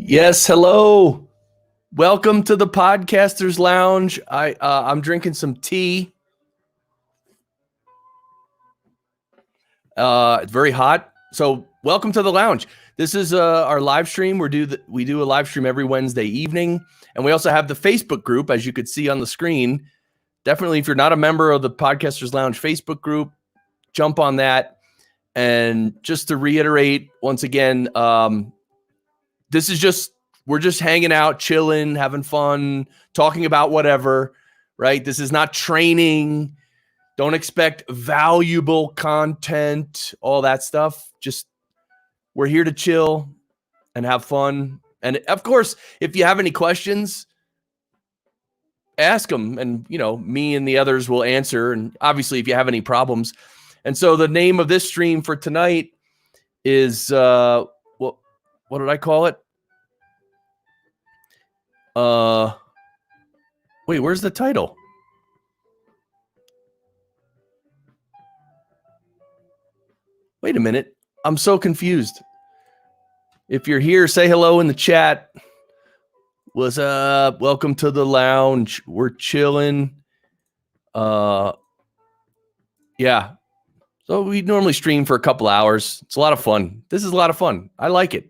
Yes, hello. Welcome to the Podcasters Lounge. I'm drinking some tea. It's very hot. So, welcome to the lounge. This is our live stream. We do a live stream every Wednesday evening, and we also have the Facebook group, as you could see on the screen. Definitely, if you're not a member of the Podcasters Lounge Facebook group, jump on that. And just to reiterate once again, we're just hanging out, chilling, having fun, talking about whatever, right? This is not training. Don't expect valuable content, all that stuff. Just we're here to chill and have fun. And of course, if you have any questions, ask them, and me and the others will answer. And obviously, if you have any problems. And so the name of this stream for tonight is what did I call it? Wait, where's the title? Wait a minute. I'm so confused. If you're here, say hello in the chat. What's up? Welcome to the lounge. We're chilling. Yeah. So we normally stream for a couple hours. It's a lot of fun. This is a lot of fun. I like it.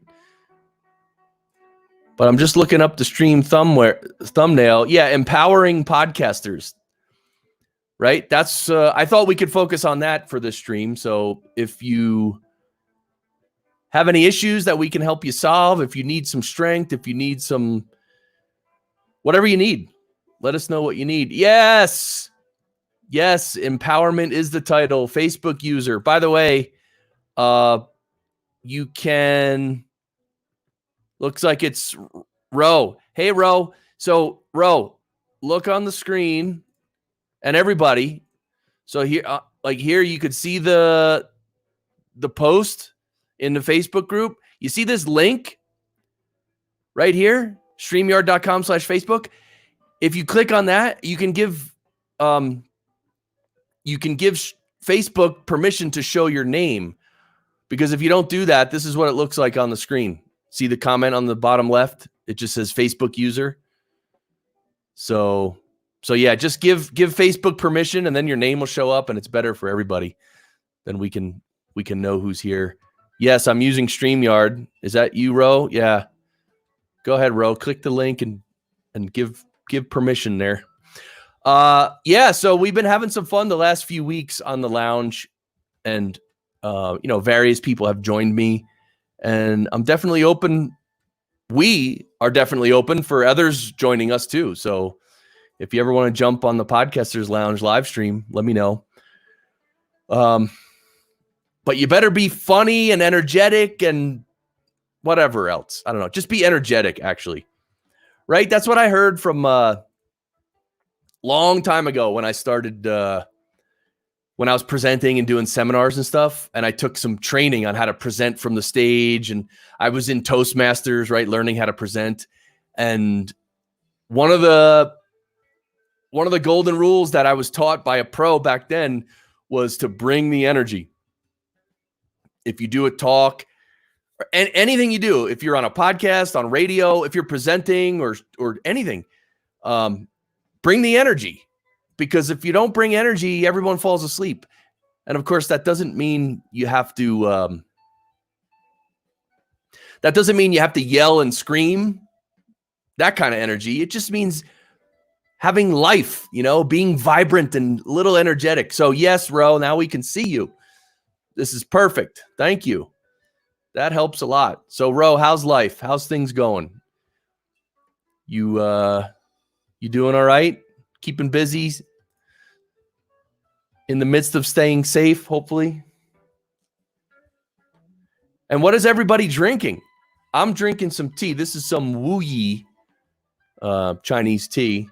But I'm just looking up the stream thumbnail. Yeah, empowering podcasters. Right? That's I thought we could focus on that for this stream. So if you have any issues that we can help you solve, if you need some strength, if you need some whatever you need, let us know what you need. Yes, empowerment is the title. Facebook user. By the way, you can. Looks like it's Ro. Hey, Ro. So, Ro, look on the screen, and everybody. So here, here, you could see the post in the Facebook group. You see this link right here, StreamYard.com/Facebook. If you click on that, you can give Facebook permission to show your name, because if you don't do that, this is what it looks like on the screen. See the comment on the bottom left? It just says Facebook user. So yeah, just give Facebook permission, and then your name will show up, and it's better for everybody. Then we can know who's here. Yes, I'm using StreamYard. Is that you, Ro? Yeah. Go ahead, Ro. Click the link and give permission there. Yeah, so we've been having some fun the last few weeks on the lounge, and various people have joined me. And I'm definitely open. We are definitely open for others joining us too. So if you ever want to jump on the Podcasters Lounge live stream, let me know. But you better be funny and energetic and whatever else. I don't know. Just be energetic, actually. Right? That's what I heard from long time ago when I started when I was presenting and doing seminars and stuff, and I took some training on how to present from the stage, and I was in Toastmasters, right, learning how to present. And one of the golden rules that I was taught by a pro back then was to bring the energy. If you do a talk, and anything you do, if you're on a podcast, on radio, if you're presenting or anything, bring the energy. Because if you don't bring energy, everyone falls asleep. And of course, that doesn't mean you have to yell and scream, that kind of energy. It just means having life, being vibrant and a little energetic. So yes, Ro, now we can see you. This is perfect. Thank you. That helps a lot. So Ro, how's life? How's things going? You doing all right? Keeping busy? In the midst of staying safe, hopefully. And what is everybody drinking? I'm drinking some tea. This is some Wu Yi Chinese tea,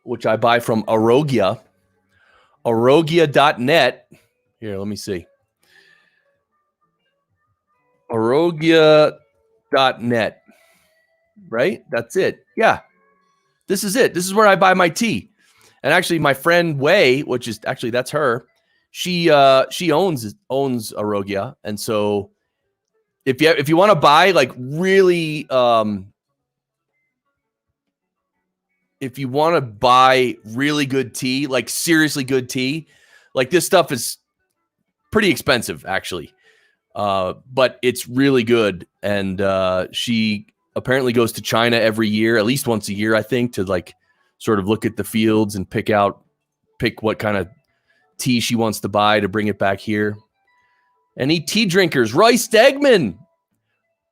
which I buy from Arogia. Arogia.net. Here, let me see. Arogia.net. Right? That's it. Yeah. This is it. This is where I buy my tea. And actually, my friend Wei, which is actually, that's her, she owns Arogia, and so if you want to buy like really if you want to buy really good tea, like seriously good tea, like this stuff is pretty expensive actually. But it's really good. And she apparently goes to China every year, at least once a year, I think, to like sort of look at the fields and pick what kind of tea she wants to buy to bring it back here. Any tea drinkers? Roy Stegman.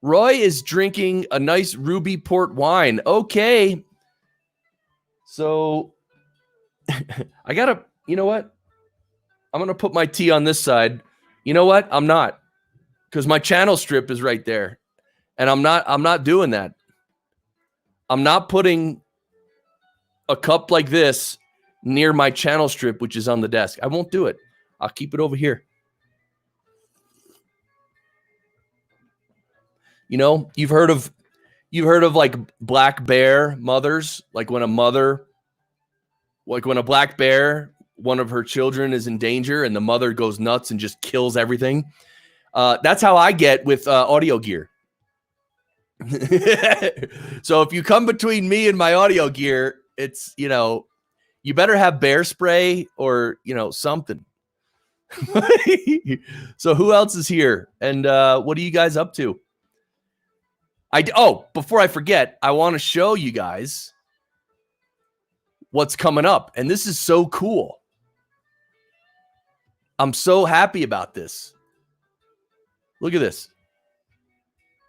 Roy is drinking a nice ruby port wine. Okay. So you know what? I'm going to put my tea on this side. You know what? I'm not, because my channel strip is right there. And I'm not doing that. I'm not putting a cup like this near my channel strip, which is on the desk. I won't do it. I'll keep it over here. You know, you've heard of like black bear mothers, like when a black bear, one of her children is in danger and the mother goes nuts and just kills everything. That's how I get with audio gear. So if you come between me and my audio gear, it's, you better have bear spray or, something. So who else is here? And what are you guys up to? Before I forget, I want to show you guys what's coming up. And this is so cool. I'm so happy about this. Look at this.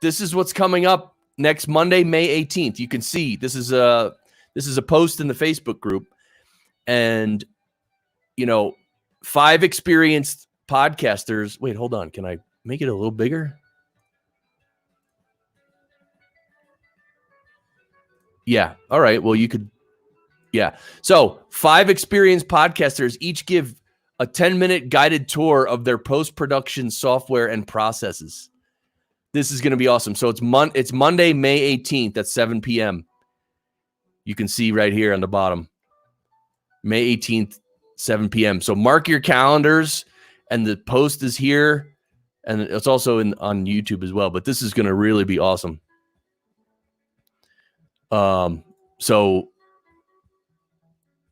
This is what's coming up next Monday, May 18th. You can see this is a post in the Facebook group, and 5 experienced podcasters. Wait, hold on. Can I make it a little bigger? Yeah. All right. Well, you could. Yeah. So 5 experienced podcasters each give a 10-minute guided tour of their post-production software and processes. This is going to be awesome. So it's Monday, May 18th at 7 p.m. You can see right here on the bottom. May 18th, 7 p.m. So mark your calendars, and the post is here, and it's also on YouTube as well. But this is going to really be awesome. So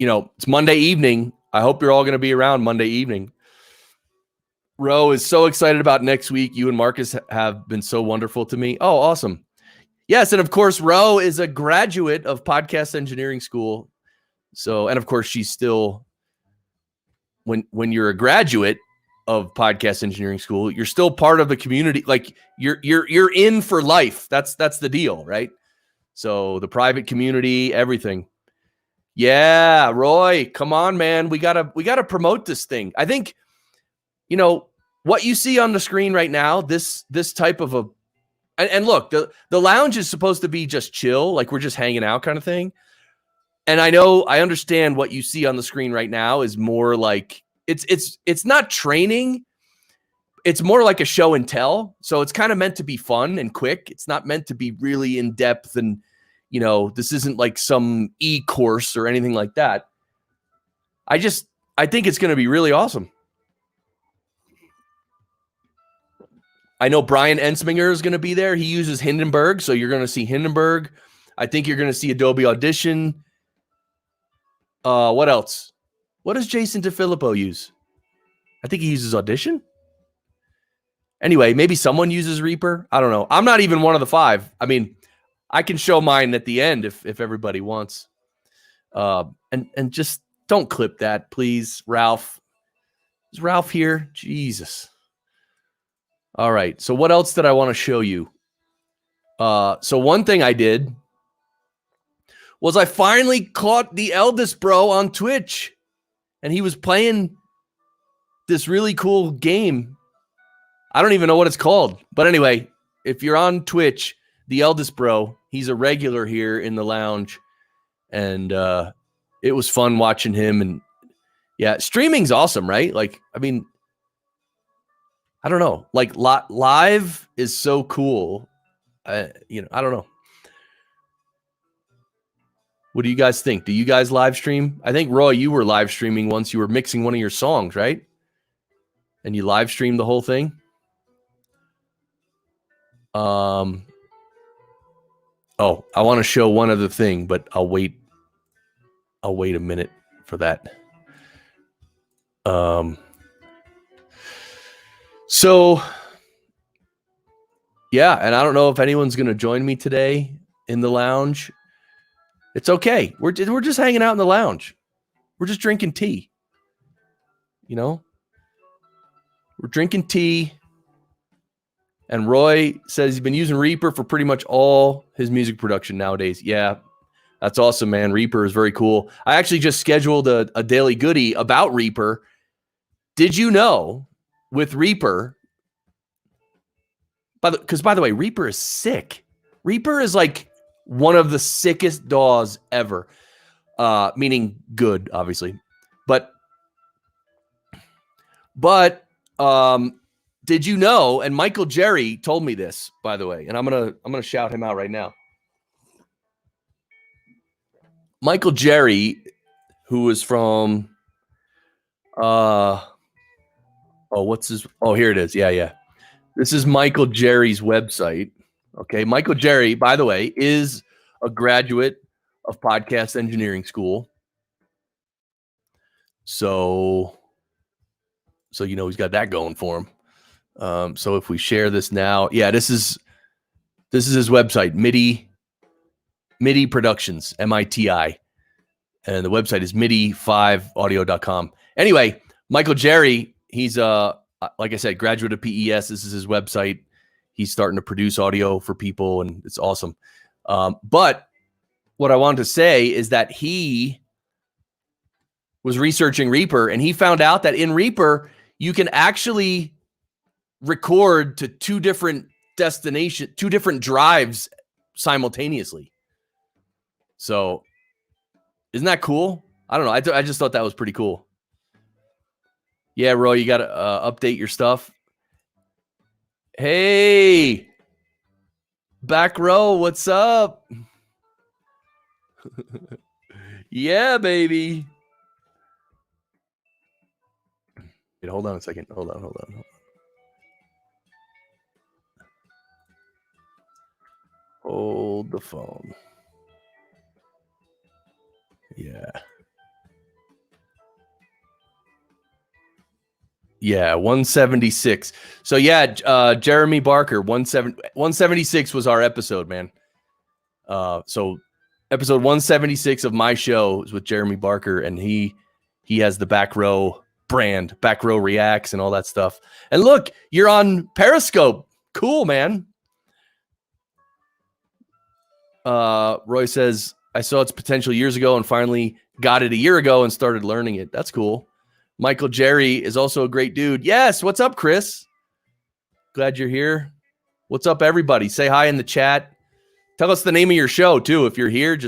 it's Monday evening. I hope you're all going to be around Monday evening. Ro is so excited about next week. You and Marcus have been so wonderful to me. Oh, awesome. Yes, and of course, Ro is a graduate of Podcast Engineering School. So, and of course, she's still, when you're a graduate of Podcast Engineering School, you're still part of the community. Like you're in for life. That's the deal, right? So the private community, everything. Yeah, Roy, come on, man. We gotta promote this thing. I think, what you see on the screen right now, this type of and look, the lounge is supposed to be just chill, like we're just hanging out kind of thing. And I understand what you see on the screen right now is more like it's not training. It's more like a show and tell. So it's kind of meant to be fun and quick. It's not meant to be really in depth, and this isn't like some e-course or anything like that. I think it's going to be really awesome. I know Brian Ensminger is going to be there. He uses Hindenburg, so you're going to see Hindenburg. I think you're going to see Adobe Audition. What else? What does Jason DeFilippo use? I think he uses Audition. Anyway, maybe someone uses Reaper. I don't know. I'm not even one of the 5. I mean, I can show mine at the end if everybody wants. And just don't clip that, please, Ralph. Is Ralph here? Jesus. All right. So what else did I want to show you? So one thing I did was I finally caught the eldest bro on Twitch, and he was playing this really cool game. I don't even know what it's called. But anyway, if you're on Twitch, the eldest bro, he's a regular here in the lounge, and it was fun watching him. And yeah, streaming's awesome, right? Like, I mean, I don't know. Like live is so cool. I don't know. What do you guys think? Do you guys live stream? I think, Roy, you were live streaming once. You were mixing one of your songs, right? And you live streamed the whole thing. Oh, I want to show one other thing, but I'll wait a minute for that. So yeah, and I don't know if anyone's going to join me today in the lounge. It's okay. We're just hanging out in the lounge. We're just drinking tea. You know? We're drinking tea. And Roy says he's been using Reaper for pretty much all his music production nowadays. Yeah, that's awesome, man. Reaper is very cool. I actually just scheduled a daily goodie about Reaper. Did you know with Reaper, because by the way, Reaper is sick. Reaper is like one of the sickest DAWs ever, meaning good, obviously. But did you know? And Michael Jerry told me this, by the way, and I'm gonna shout him out right now. Michael Jerry, who is from, here it is. Yeah. This is Michael Jerry's website. Okay. Michael Jerry, by the way, is a graduate of podcast engineering school. So he's got that going for him. So if we share this now, yeah, this is his website, MIDI Productions, MITI. And the website is MIDI5audio.com. Anyway, Michael Jerry, he's like I said, graduate of PES. This is his website. He's starting to produce audio for people, and it's awesome. But what I wanted to say is that he was researching Reaper, and he found out that in Reaper, you can actually record to two different drives simultaneously. So isn't that cool? I don't know. I just thought that was pretty cool. Yeah, Roy, you got to update your stuff. Hey, back row, what's up? Yeah, baby. Wait, hold on a second. Hold on. Hold the phone. Yeah. Yeah, 176. So yeah, Jeremy Barker, 176 was our episode, man. So episode 176 of my show is with Jeremy Barker, and he has the Back Row brand, Back Row Reacts and all that stuff. And look, you're on Periscope. Cool, man. Roy says, I saw its potential years ago and finally got it a year ago and started learning it. That's cool. Michael Jerry is also a great dude. Yes. What's up, Chris? Glad you're here. What's up, everybody? Say hi in the chat. Tell us the name of your show, too. If you're here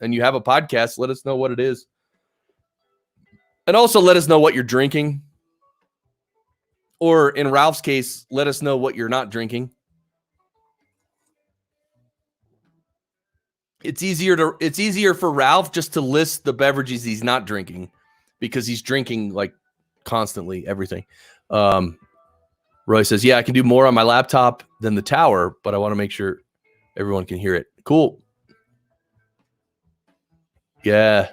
and you have a podcast, let us know what it is. And also let us know what you're drinking. Or in Ralph's case, let us know what you're not drinking. It's easier for Ralph just to list the beverages he's not drinking because he's drinking like constantly everything. Roy says, yeah, I can do more on my laptop than the tower, but I want to make sure everyone can hear it. Cool. Yeah.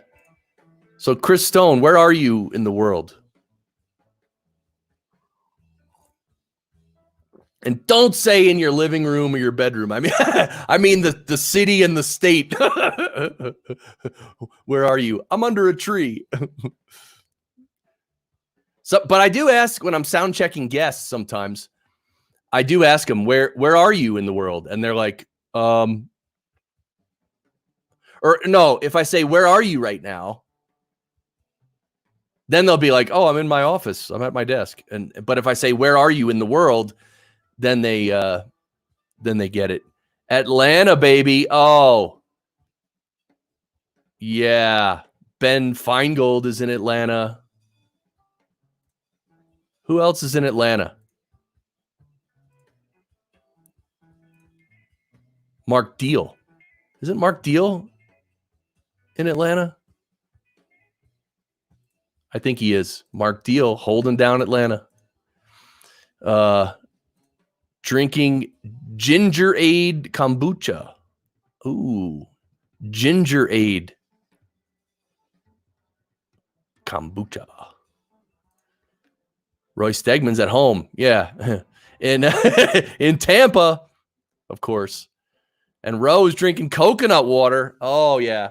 So Chris Stone, where are you in the world? And don't say in your living room or your bedroom. I mean the city and the state. Where are you? I'm under a tree. But I do ask when I'm sound checking guests sometimes. I do ask them, where are you in the world? And they're like, or no, if I say, where are you right now? Then they'll be like, oh, I'm in my office. I'm at my desk. But if I say, where are you in the world? Then they get it. Atlanta, baby. Oh, yeah. Ben Feingold is in Atlanta. Who else is in Atlanta? Mark Deal. Isn't Mark Deal in Atlanta? I think he is. Mark Deal holding down Atlanta. Drinking Ginger aid kombucha. Ooh, ginger aid kombucha. Roy Stegman's at home. Yeah. In Tampa, of course. And Rose drinking coconut water. Oh, yeah.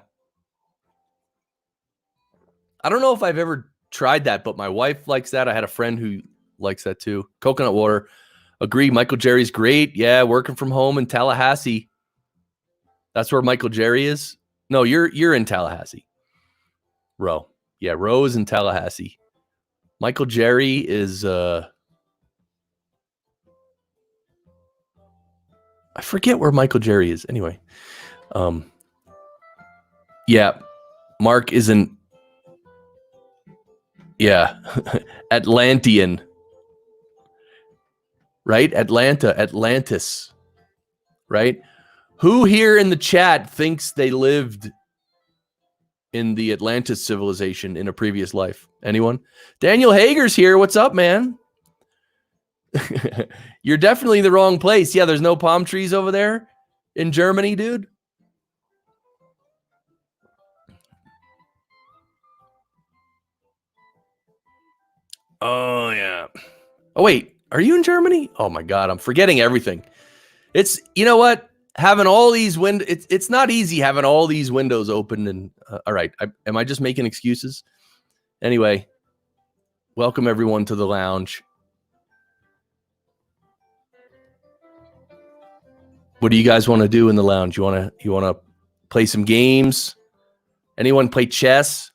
I don't know if I've ever tried that, but my wife likes that. I had a friend who likes that too. Coconut water. Agree. Michael Jerry's great. Yeah, working from home in Tallahassee. That's where Michael Jerry is. No, you're in Tallahassee. Ro. Yeah, Ro is in Tallahassee. Michael Jerry is I forget where Michael Jerry is. Anyway. Yeah. Mark isn't. Yeah. Atlantean. Right? Atlantis. Right? Who here in the chat thinks they lived in the Atlantis civilization in a previous life? Anyone? Daniel Hager's here. What's up, man? You're definitely in the wrong place. Yeah, there's no palm trees over there in Germany, dude. Oh, yeah. Oh, wait. Are you in Germany? Oh, my God. I'm forgetting everything. It's, you know what? Having all these windows, it's not easy having all these windows open. And all right. Am I just making excuses? Anyway, welcome everyone to the lounge. What do you guys want to do in the lounge? You want to play some games? Anyone play chess?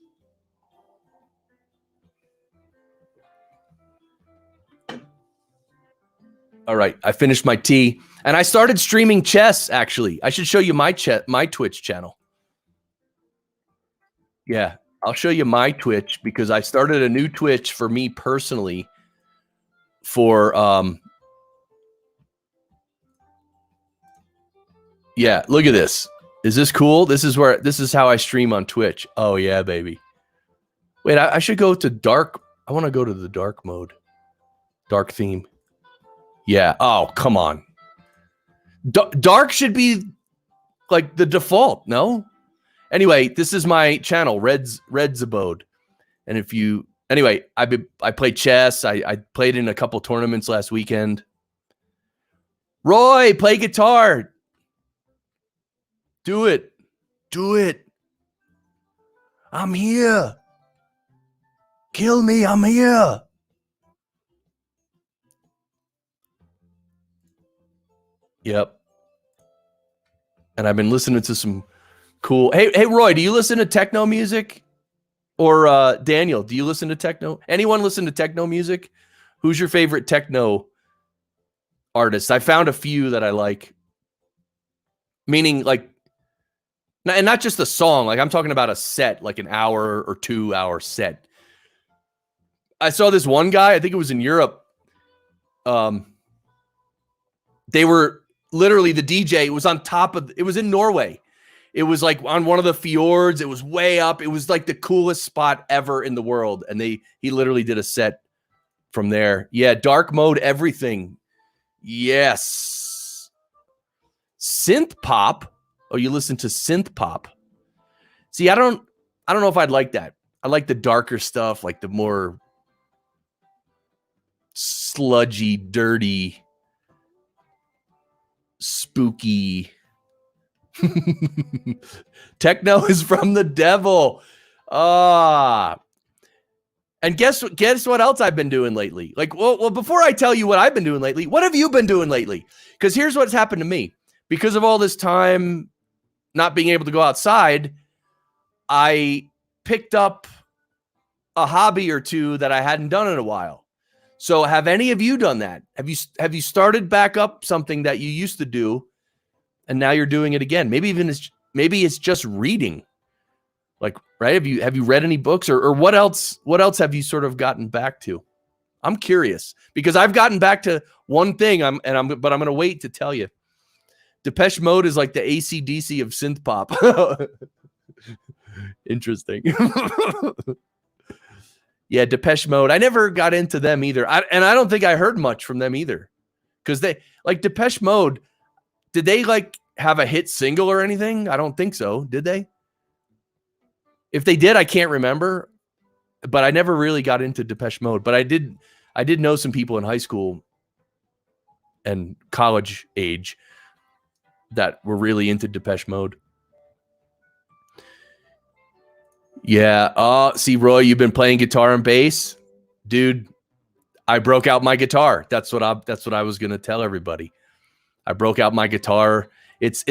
All right, I finished my tea and I started streaming chess. Actually, I should show you my Twitch channel. Yeah, I'll show you my Twitch because I started a new Twitch for me personally. For yeah, look at this. Is this cool? This is how I stream on Twitch. Oh yeah, baby. Wait, I should go to dark. I want to go to the dark mode, dark theme. Yeah. Oh, come on. Dark should be like the default, no? Anyway, this is my channel, Red's Abode. And if you anyway, I play chess. I played in a couple tournaments last weekend. Roy, play guitar. Do it. Do it. I'm here. Kill me, I'm here. Yep. And I've been listening to some cool. Hey, Roy, do you listen to techno music? Or Daniel, do you listen to techno? Anyone listen to techno music? Who's your favorite techno artist? I found a few that I like. Meaning like, and not just a song. Like I'm talking about a set, like an hour or 2 hour set. I saw this one guy, I think it was in Europe. They were literally the DJ. It was on top of, it was in Norway. It was like on one of the fjords. It was way up. It was like the coolest spot ever in the world. And he literally did a set from there. Yeah. Dark mode, everything. Yes. Synth pop. Oh, you listen to synth pop. See, I don't know if I'd like that. I like the darker stuff, like the more sludgy, dirty, spooky. Techno is from the devil. And guess what else I've been doing lately? Like, well, before I tell you what I've been doing lately, what have you been doing lately? Because here's what's happened to me. Because of all this time not being able to go outside, I picked up a hobby or two that I hadn't done in a while. So have any of you done that? Have you started back up something that you used to do and now you're doing it again? Maybe it's just reading. Like, right? Have you read any books or what else have you sort of gotten back to? I'm curious because I've gotten back to one thing but I'm going to wait to tell you. Depeche Mode is like the AC/DC of synth pop. Interesting. Yeah, Depeche Mode. I never got into them either. I don't think I heard much from them either. Because they like Depeche Mode. Did they like have a hit single or anything? I don't think so. Did they? If they did, I can't remember. But I never really got into Depeche Mode. But I did know some people in high school and college age that were really into Depeche Mode. Yeah. See, Roy, you've been playing guitar and bass, dude. I broke out my guitar. That's what I was gonna tell everybody. I broke out my guitar. It's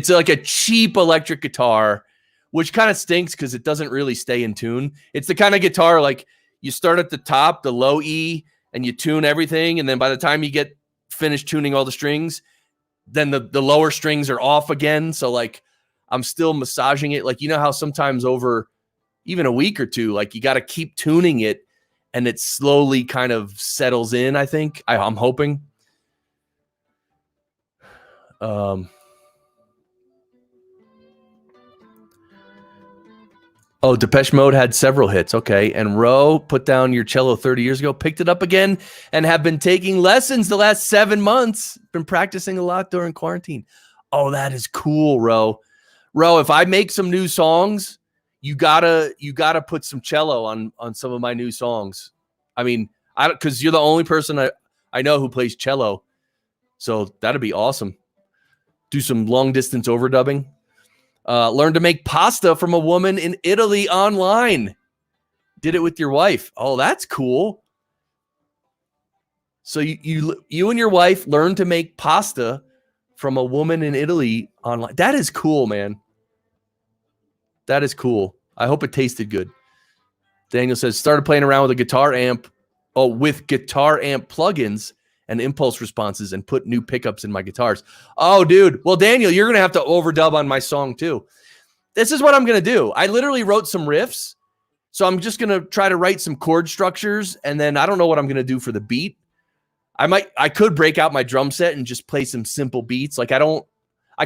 like a cheap electric guitar, which kind of stinks because it doesn't really stay in tune. It's the kind of guitar like you start at the top, the low E, and you tune everything, and then by the time you get finished tuning all the strings, then the lower strings are off again. So like I'm still massaging it. Like, you know how sometimes over even a week or two, like you got to keep tuning it and it slowly kind of settles in, I think. I'm hoping. Oh, Depeche Mode had several hits. Okay. And Ro put down your cello 30 years ago, picked it up again, and have been taking lessons the last 7 months. Been practicing a lot during quarantine. Oh, that is cool, Ro. Ro, if I make some new songs, you gotta put some cello on some of my new songs. I mean, because you're the only person I know who plays cello. So that'd be awesome. Do some long distance overdubbing. Learn to make pasta from a woman in Italy online. Did it with your wife. Oh, that's cool. So you and your wife learned to make pasta from a woman in Italy online. That is cool, man. That is cool. I hope it tasted good. Daniel says, started playing around with a guitar amp. Oh, with guitar amp plugins and impulse responses and put new pickups in my guitars. Oh, dude. Well, Daniel, you're going to have to overdub on my song too. This is what I'm going to do. I literally wrote some riffs. So I'm just going to try to write some chord structures. And then I don't know what I'm going to do for the beat. I could break out my drum set and just play some simple beats. Like I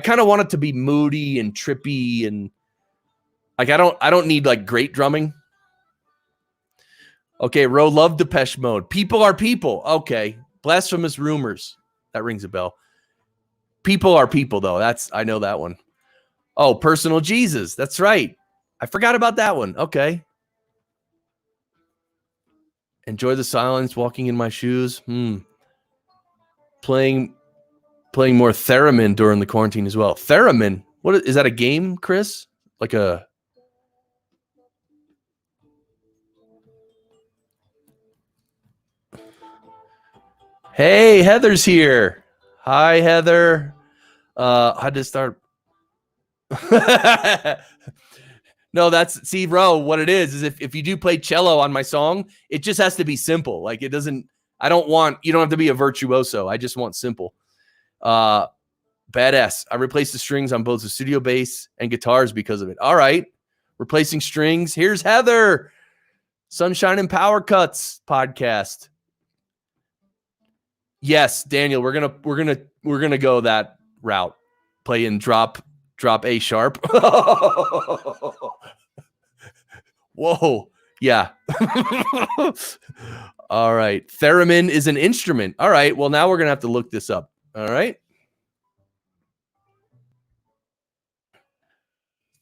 kind of want it to be moody and trippy. And like, I don't need like great drumming. Okay. Ro, love Depeche Mode. People are people. Okay. Blasphemous rumors. That rings a bell. People are people, though. I know that one. Oh, personal Jesus. That's right. I forgot about that one. Okay. Enjoy the silence, walking in my shoes. Playing more theremin during the quarantine as well. Theremin? What is that, a game, Chris? Like a... Hey, Heather's here. Hi, Heather. How to start? No, see, Ro, what it is if you do play cello on my song, it just has to be simple. Like it doesn't, you don't have to be a virtuoso. I just want simple. Badass. I replaced the strings on both the studio bass and guitars because of it. All right. Replacing strings. Here's Heather. Sunshine and Power Cuts podcast. Yes, Daniel, we're gonna go that route. Play in drop A sharp. Whoa. Yeah. All right. Theremin is an instrument. All right. Well, now we're gonna have to look this up. All right.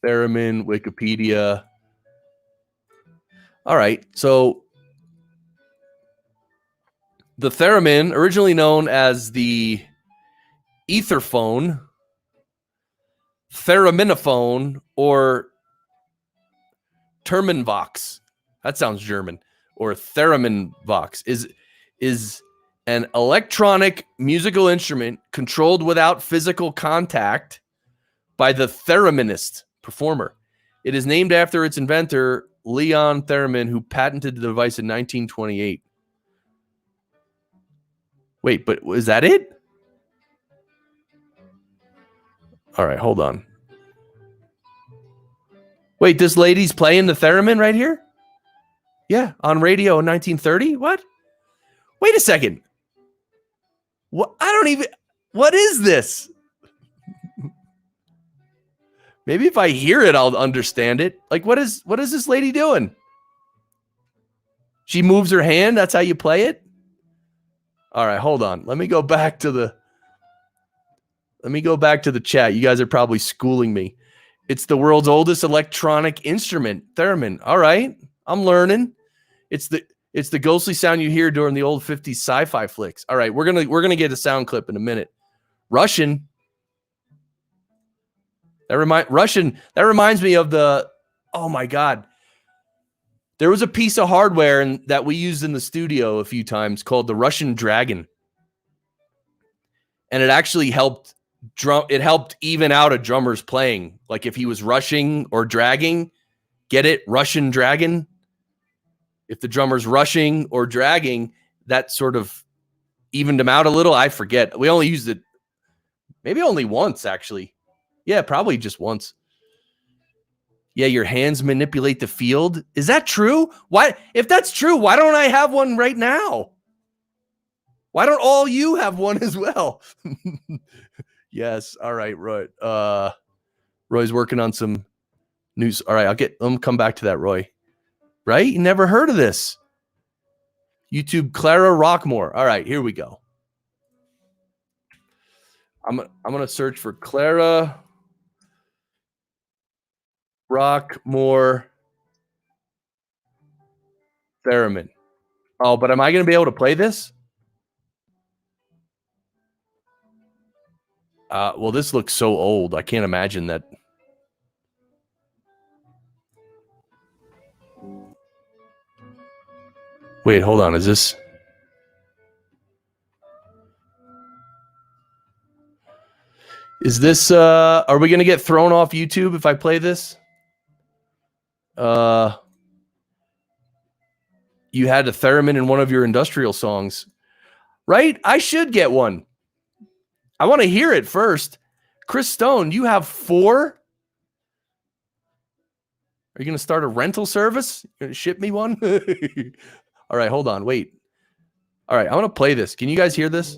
Theremin, Wikipedia. All right. So the theremin, originally known as the etherphone, thereminaphone, or Terminvox. That sounds German. Or Thereminvox is an electronic musical instrument controlled without physical contact by the thereminist performer. It is named after its inventor, Leon Theremin, who patented the device in 1928. Wait, but is that it? All right, hold on. Wait, this lady's playing the theremin right here? Yeah, on radio in 1930? What? Wait a second. What? What is this? Maybe if I hear it, I'll understand it. Like, what is this lady doing? She moves her hand. That's how you play it? All right, hold on. Let me go back to Let me go back to the chat. You guys are probably schooling me. It's the world's oldest electronic instrument, theremin. All right, I'm learning. It's the ghostly sound you hear during the old 50s sci-fi flicks. All right, we're gonna get a sound clip in a minute. Russian. That reminds me of the, oh my God. There was a piece of hardware that we used in the studio a few times called the Russian Dragon. And it actually helped even out a drummer's playing. Like if he was rushing or dragging, get it? Russian Dragon. If the drummer's rushing or dragging, that sort of evened him out a little. I forget. We only used it maybe only once, actually. Yeah, probably just once. Yeah, your hands manipulate the field. Is that true? Why? If that's true, why don't I have one right now? Why don't all you have one as well? Yes. All right, Roy. Roy's working on some news. All right, let me come back to that, Roy. Right? You never heard of this. YouTube Clara Rockmore. All right, here we go. I'm gonna search for Clara Rockmore theremin. Oh, but am I gonna be able to play this? Well, this looks so old. I can't imagine that. Wait, hold on. Is this? Are we going to get thrown off YouTube if I play this? You had a theremin in one of your industrial songs, right? I should get one. I want to hear it first. Chris Stone, you have 4? Are you going to start a rental service? You're going to ship me one? All right, hold on. Wait. All right, I want to play this. Can you guys hear this?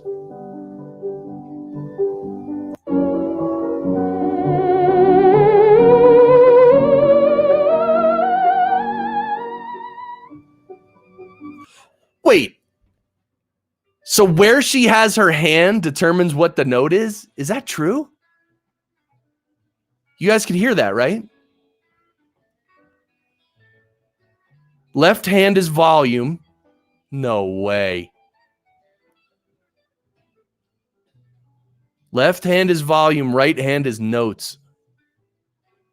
Wait. So where she has her hand determines what the note is? Is that true? You guys can hear that, right? Left hand is volume. No way. Left hand is volume. Right hand is notes.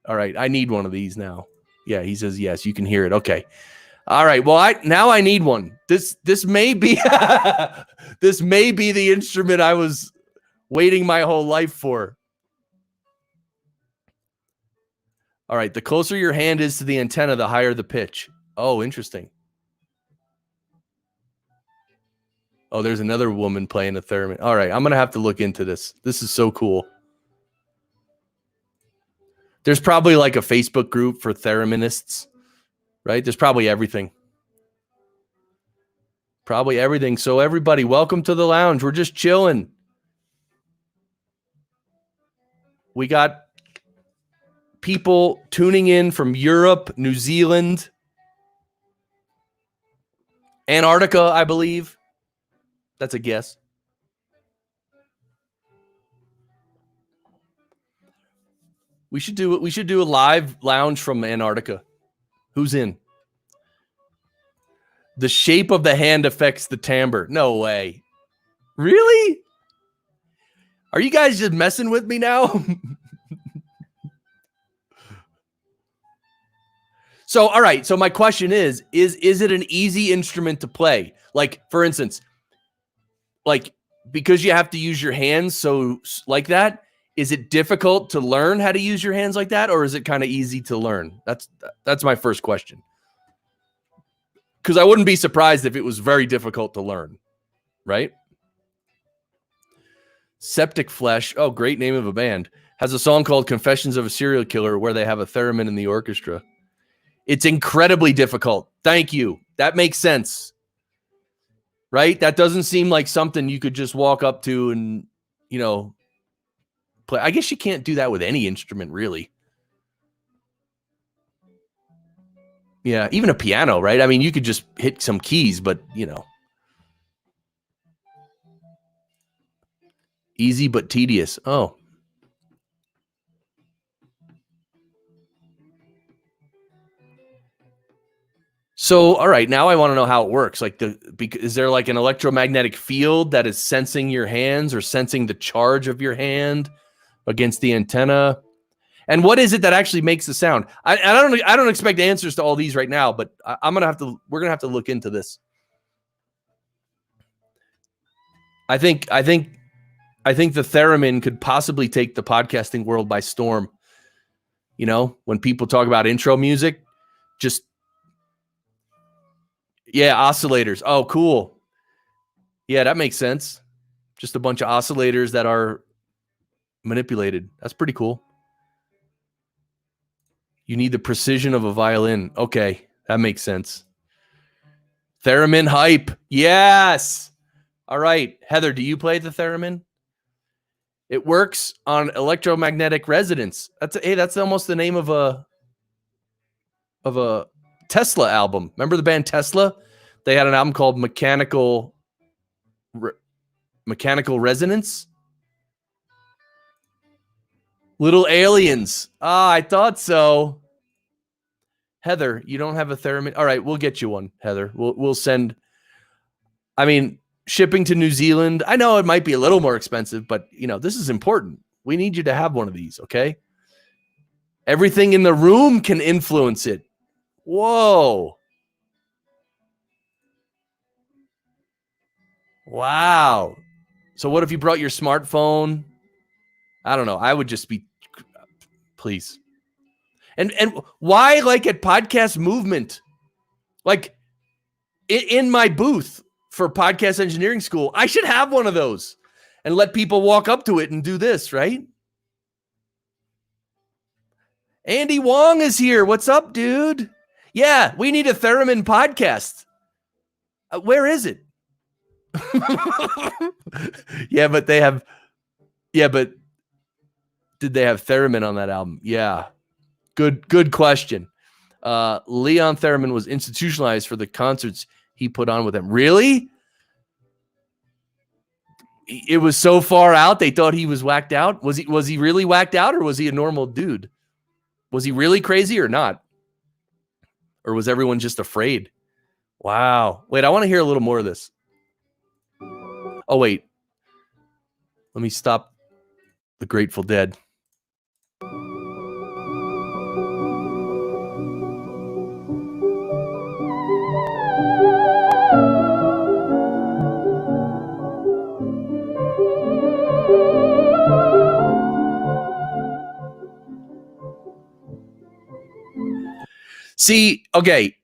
All right. I need one of these now. Yeah, he says yes. You can hear it. Okay. All right. Well, I need one. This may be this may be the instrument I was waiting my whole life for. All right. The closer your hand is to the antenna, the higher the pitch. Oh, interesting. Oh, there's another woman playing a theremin. All right. I'm going to have to look into this. This is so cool. There's probably like a Facebook group for thereminists, right? There's probably everything. Probably everything. So everybody, welcome to the lounge. We're just chilling. We got people tuning in from Europe, New Zealand, Antarctica, I believe. That's a guess. We should do a live lounge from Antarctica. Who's in? The shape of the hand affects the timbre. No way. Really? Are you guys just messing with me now? So, all right. So my question is it an easy instrument to play? Like, for instance, like, because you have to use your hands so like that, is it difficult to learn how to use your hands like that, or is it kind of easy to learn? That's my first question. Because I wouldn't be surprised if it was very difficult to learn, right? Septic Flesh, oh, great name of a band, has a song called Confessions of a Serial Killer where they have a theremin in the orchestra. It's incredibly difficult. Thank you. That makes sense. Right? That doesn't seem like something you could just walk up to and, play. I guess you can't do that with any instrument, really. Yeah, even a piano, right? I mean, you could just hit some keys, but, easy but tedious. Oh, So, all right, now I want to know how it works. Like, is there like an electromagnetic field that is sensing your hands or sensing the charge of your hand against the antenna? And what is it that actually makes the sound? I don't expect answers to all these right now, but we're gonna have to look into this. I think the theremin could possibly take the podcasting world by storm. You know, when people talk about intro music, just oscillators. Oh, cool. Yeah, that makes sense. Just a bunch of oscillators that are manipulated. That's pretty cool. You need the precision of a violin. Okay, that makes sense. Theremin hype. Yes. All right, Heather, do you play the theremin? It works on electromagnetic resonance. That's almost the name of a Tesla album. Remember the band Tesla? They had an album called Mechanical Resonance. Little Aliens. Ah, I thought so. Heather, you don't have a theremin? All right, we'll get you one, Heather. We'll send. I mean, shipping to New Zealand, I know it might be a little more expensive, but this is important. We need you to have one of these, okay? Everything in the room can influence it. Whoa. Wow. So what if you brought your smartphone? I don't know. I would just be, please. And why, like at Podcast Movement, like in my booth for Podcast Engineering School, I should have one of those and let people walk up to it and do this, right? Andy Wong is here. What's up, dude? Yeah, we need a theremin podcast. Where is it? Yeah, but did they have theremin on that album? Yeah. Good question. Leon Theremin was institutionalized for the concerts he put on with them. Really? It was so far out they thought he was whacked out. Was he really whacked out, or was he a normal dude? Was he really crazy or not? Or was everyone just afraid? Wow. Wait, I want to hear a little more of this. Oh, wait. Let me stop the Grateful Dead. See, okay.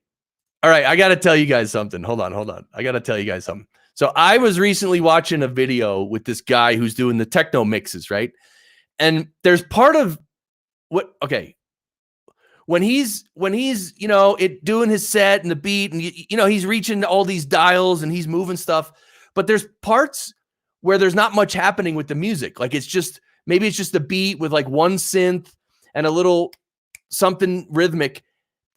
All right, I got to tell you guys something. Hold on. I got to tell you guys something. So I was recently watching a video with this guy who's doing the techno mixes, right? And there's part of when he's doing his set and the beat, and he's reaching all these dials and he's moving stuff, but there's parts where there's not much happening with the music. Like maybe it's just a beat with like one synth and a little something rhythmic.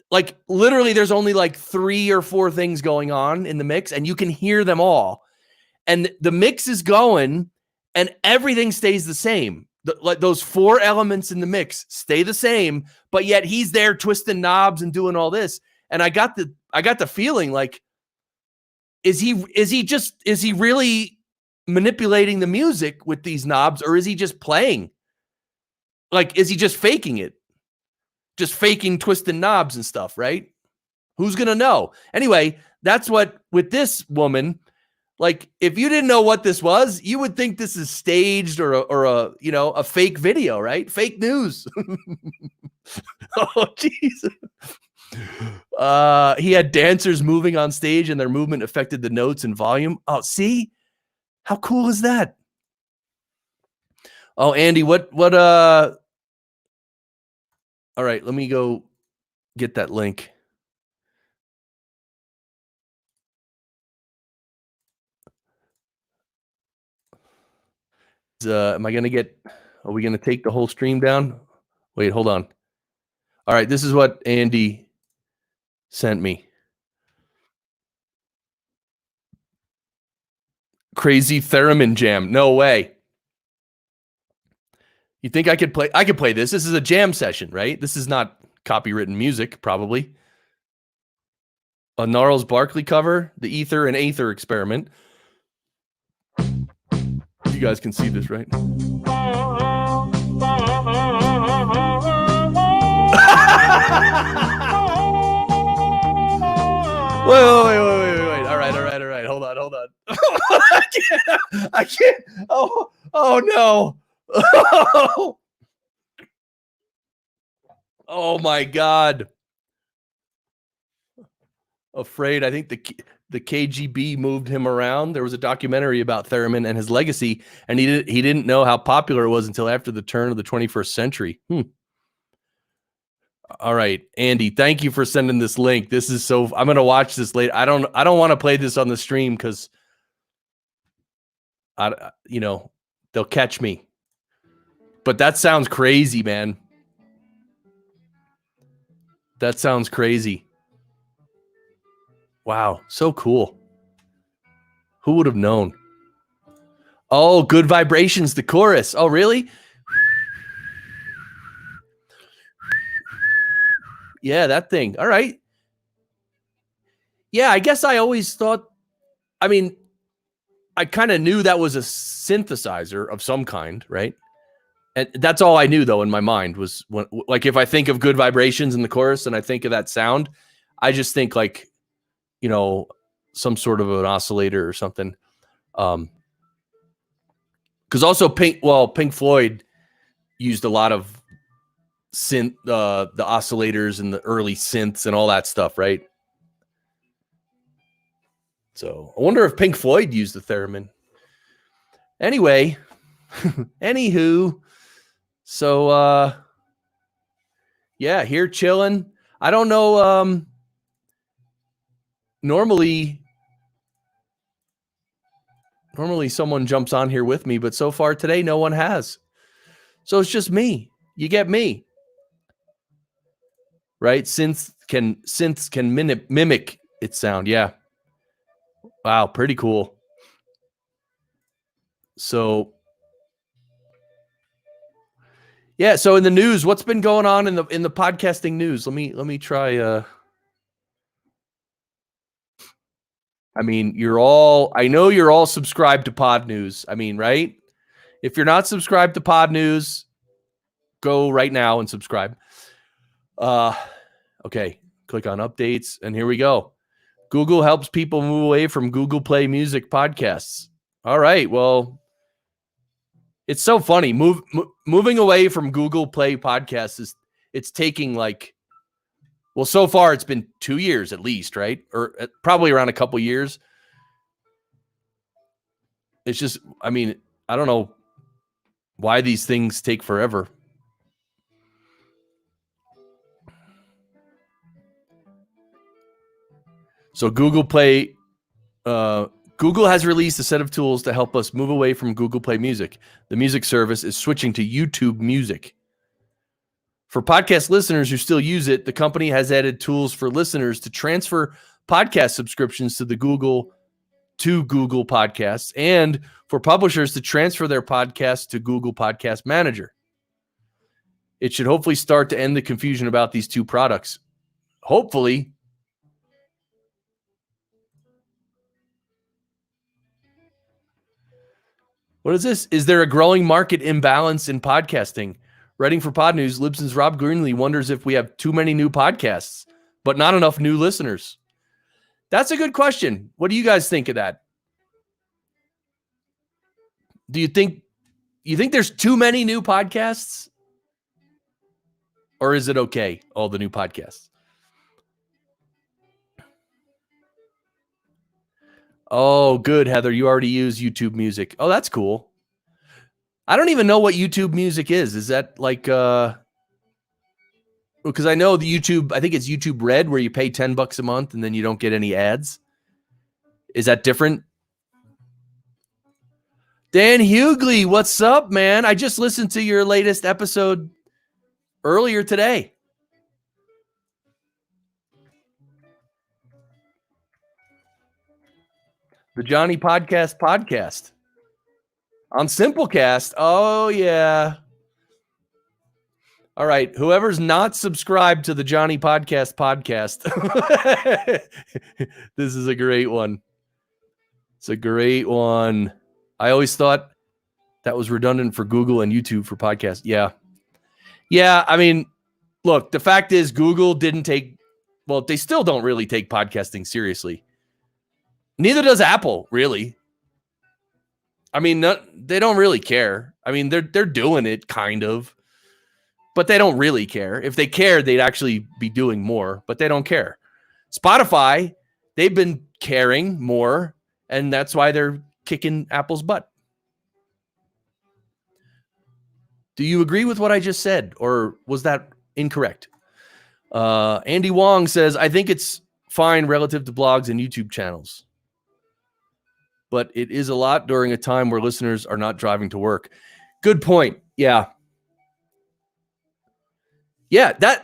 Like literally there's only like 3 or 4 things going on in the mix and you can hear them all. And the mix is going and everything stays the same. Like those 4 elements in the mix stay the same, but yet he's there twisting knobs and doing all this. And I got the feeling like, is he really manipulating the music with these knobs, or is he just playing? Like, is he just faking it? Just faking twisting knobs and stuff, right? Who's going to know? Anyway, that's what with this woman, like if you didn't know what this was, you would think this is staged or a fake video, right? Fake news. Oh, jeez. He had dancers moving on stage and their movement affected the notes and volume. Oh, see? How cool is that? Oh, Andy, what all right, let me go get that link. Are we going to take the whole stream down? Wait, hold on. All right, this is what Andy sent me. Crazy theremin jam. No way. You think I could play? I could play this. This is a jam session, right? This is not copywritten music, probably. A Gnarls Barkley cover, the Ether and Aether experiment. You guys can see this, right? Wait. All right. Hold on. I can't. Oh no. Oh my God. Afraid. I think the KGB moved him around. There was a documentary about theremin and his legacy, and he didn't know how popular it was until after the turn of the 21st century. All right, Andy, thank you for sending this link. This is so. I'm gonna watch this later. I don't want to play this on the stream because they'll catch me. But that sounds crazy, man. That sounds crazy. Wow, so cool. Who would have known? Oh, Good Vibrations, the chorus. Oh, really? Yeah, that thing. All right. Yeah, I guess I always thought, I mean, I kind of knew that was a synthesizer of some kind, right? And that's all I knew, though, in my mind was when, like, if I think of Good Vibrations in the chorus and I think of that sound, I just think like, some sort of an oscillator or something. Because also Pink Floyd used a lot of synth, the oscillators and the early synths and all that stuff, right? So I wonder if Pink Floyd used the theremin. Anyway, anywho, so yeah, here chilling. I don't know. Normally someone jumps on here with me, but so far today, no one has. So it's just me. You get me. Right? Synths can mimic its sound. Yeah. Wow, pretty cool. So yeah, so in the news, what's been going on in the podcasting news? Let me try I mean, I know you're all subscribed to Pod News. I mean, right? If you're not subscribed to Pod News, go right now and subscribe. Okay, click on updates, and here we go. Google helps people move away from Google Play Music podcasts. All right, well, it's so funny. Moving away from Google Play podcasts it's taking like, well, so far it's been 2 years at least, right? Or probably around a couple years. It's just, I mean, I don't know why these things take forever. So Google has released a set of tools to help us move away from Google Play Music. The music service is switching to YouTube Music. For podcast listeners who still use it, the company has added tools for listeners to transfer podcast subscriptions to Google Podcasts, and for publishers to transfer their podcasts to Google Podcast Manager. It should hopefully start to end the confusion about these two products. Hopefully. What is this? Is there a growing market imbalance in podcasting? Writing for Pod News, Libsyn's Rob Greenlee wonders if we have too many new podcasts, but not enough new listeners. That's a good question. What do you guys think of that? Do you think there's too many new podcasts? Or is it okay, all the new podcasts? Oh, good, Heather. You already use YouTube Music. Oh, that's cool. I don't even know what YouTube Music is. Is that like because I know the YouTube, I think it's YouTube Red where you pay $10 a month and then you don't get any ads. Is that different? Dan Hughley, what's up, man? I just listened to your latest episode earlier today. The Johnny podcast on Simplecast. Oh, yeah. All right. Whoever's not subscribed to the Johnny podcast, this is a great one. It's a great one. I always thought that was redundant for Google and YouTube for podcasts. Yeah. Yeah. I mean, look, the fact is Google didn't take, well, they still don't really take podcasting seriously. Neither does Apple, really. I mean, they don't really care. I mean, they're doing it kind of, but they don't really care. If they cared, they'd actually be doing more, but they don't care. Spotify, they've been caring more, and that's why they're kicking Apple's butt. Do you agree with what I just said, or was that incorrect? Andy Wong says, I think it's fine relative to blogs and YouTube channels, but it is a lot during a time where listeners are not driving to work. Good point. Yeah. Yeah, the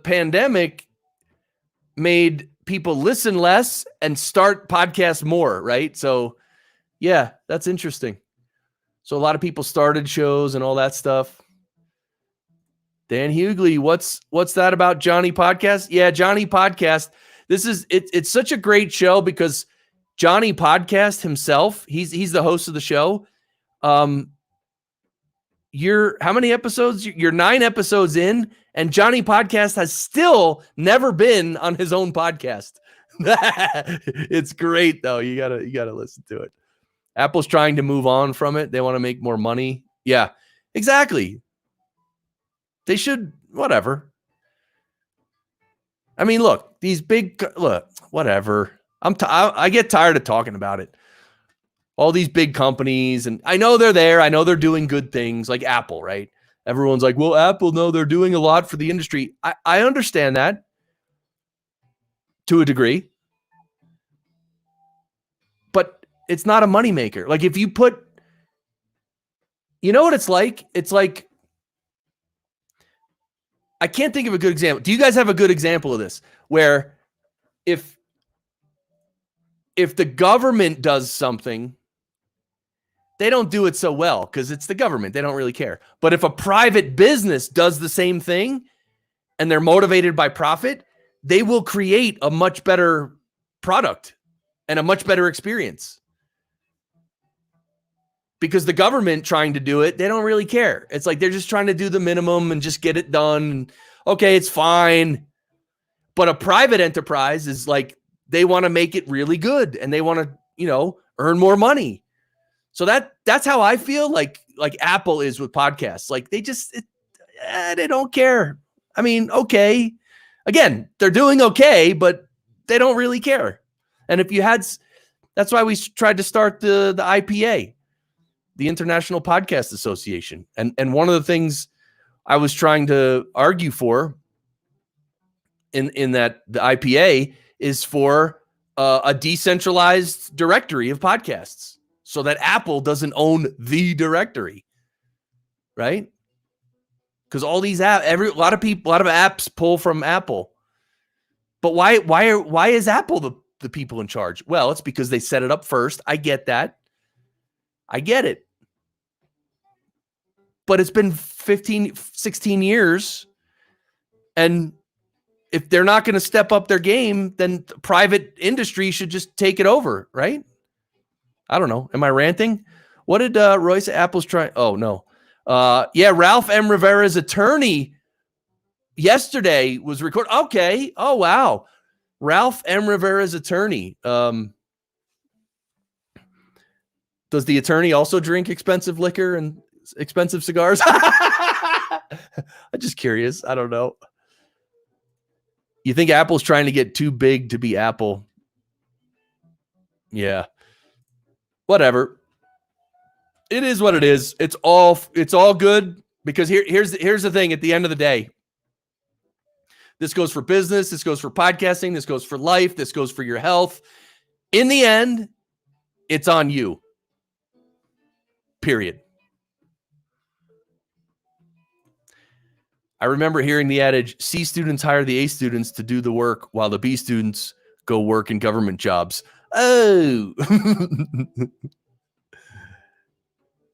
pandemic made people listen less and start podcasts more, right? So yeah, that's interesting. So a lot of people started shows and all that stuff. Dan Hughley, what's that about Johnny Podcast? Yeah, Johnny Podcast. It's such a great show because Johnny Podcast himself, he's the host of the show. You're how many episodes? You're 9 episodes in, and Johnny Podcast has still never been on his own podcast. It's great though. You gotta listen to it. Apple's trying to move on from it. They want to make more money. Yeah, exactly. They should, whatever. I mean, look, whatever. I get tired of talking about it. All these big companies, and I know they're there. I know they're doing good things like Apple, right? Everyone's like, well, Apple, no, they're doing a lot for the industry. I understand that to a degree, but it's not a moneymaker. Like if you put, you know what it's like? It's like, I can't think of a good example. Do you guys have a good example of this? Where if the government does something, they don't do it so well because it's the government. They don't really care. But if a private business does the same thing and they're motivated by profit, they will create a much better product and a much better experience. Because the government trying to do it, they don't really care. It's like they're just trying to do the minimum and just get it done. Okay, it's fine. But a private enterprise is like, they want to make it really good and they want to, earn more money. So that's how I feel like Apple is with podcasts. Like they don't care. I mean, okay. Again, they're doing okay, but they don't really care. And if you that's why we tried to start the IPA, the International Podcast Association. And one of the things I was trying to argue for in that the IPA is for a decentralized directory of podcasts so that Apple doesn't own the directory, right? Because all these apps, a lot of apps pull from Apple. But why is Apple the people in charge? Well, it's because they set it up first. I get that. I get it. But it's been 15, 16 years. And if they're not going to step up their game, then the private industry should just take it over, right? I don't know. Am I ranting? What did Royce Apple's try? Oh, no. Yeah, Ralph M. Rivera's attorney yesterday was recorded. Okay. Oh, wow. Ralph M. Rivera's attorney. Does the attorney also drink expensive liquor and expensive cigars? I'm just curious. I don't know. You think Apple's trying to get too big to be Apple? Yeah. Whatever. It is what it is. It's all good because here's the thing at the end of the day. This goes for business, this goes for podcasting, this goes for life, this goes for your health. In the end, it's on you. Period. I remember hearing the adage, C students hire the A students to do the work while the B students go work in government jobs. Oh.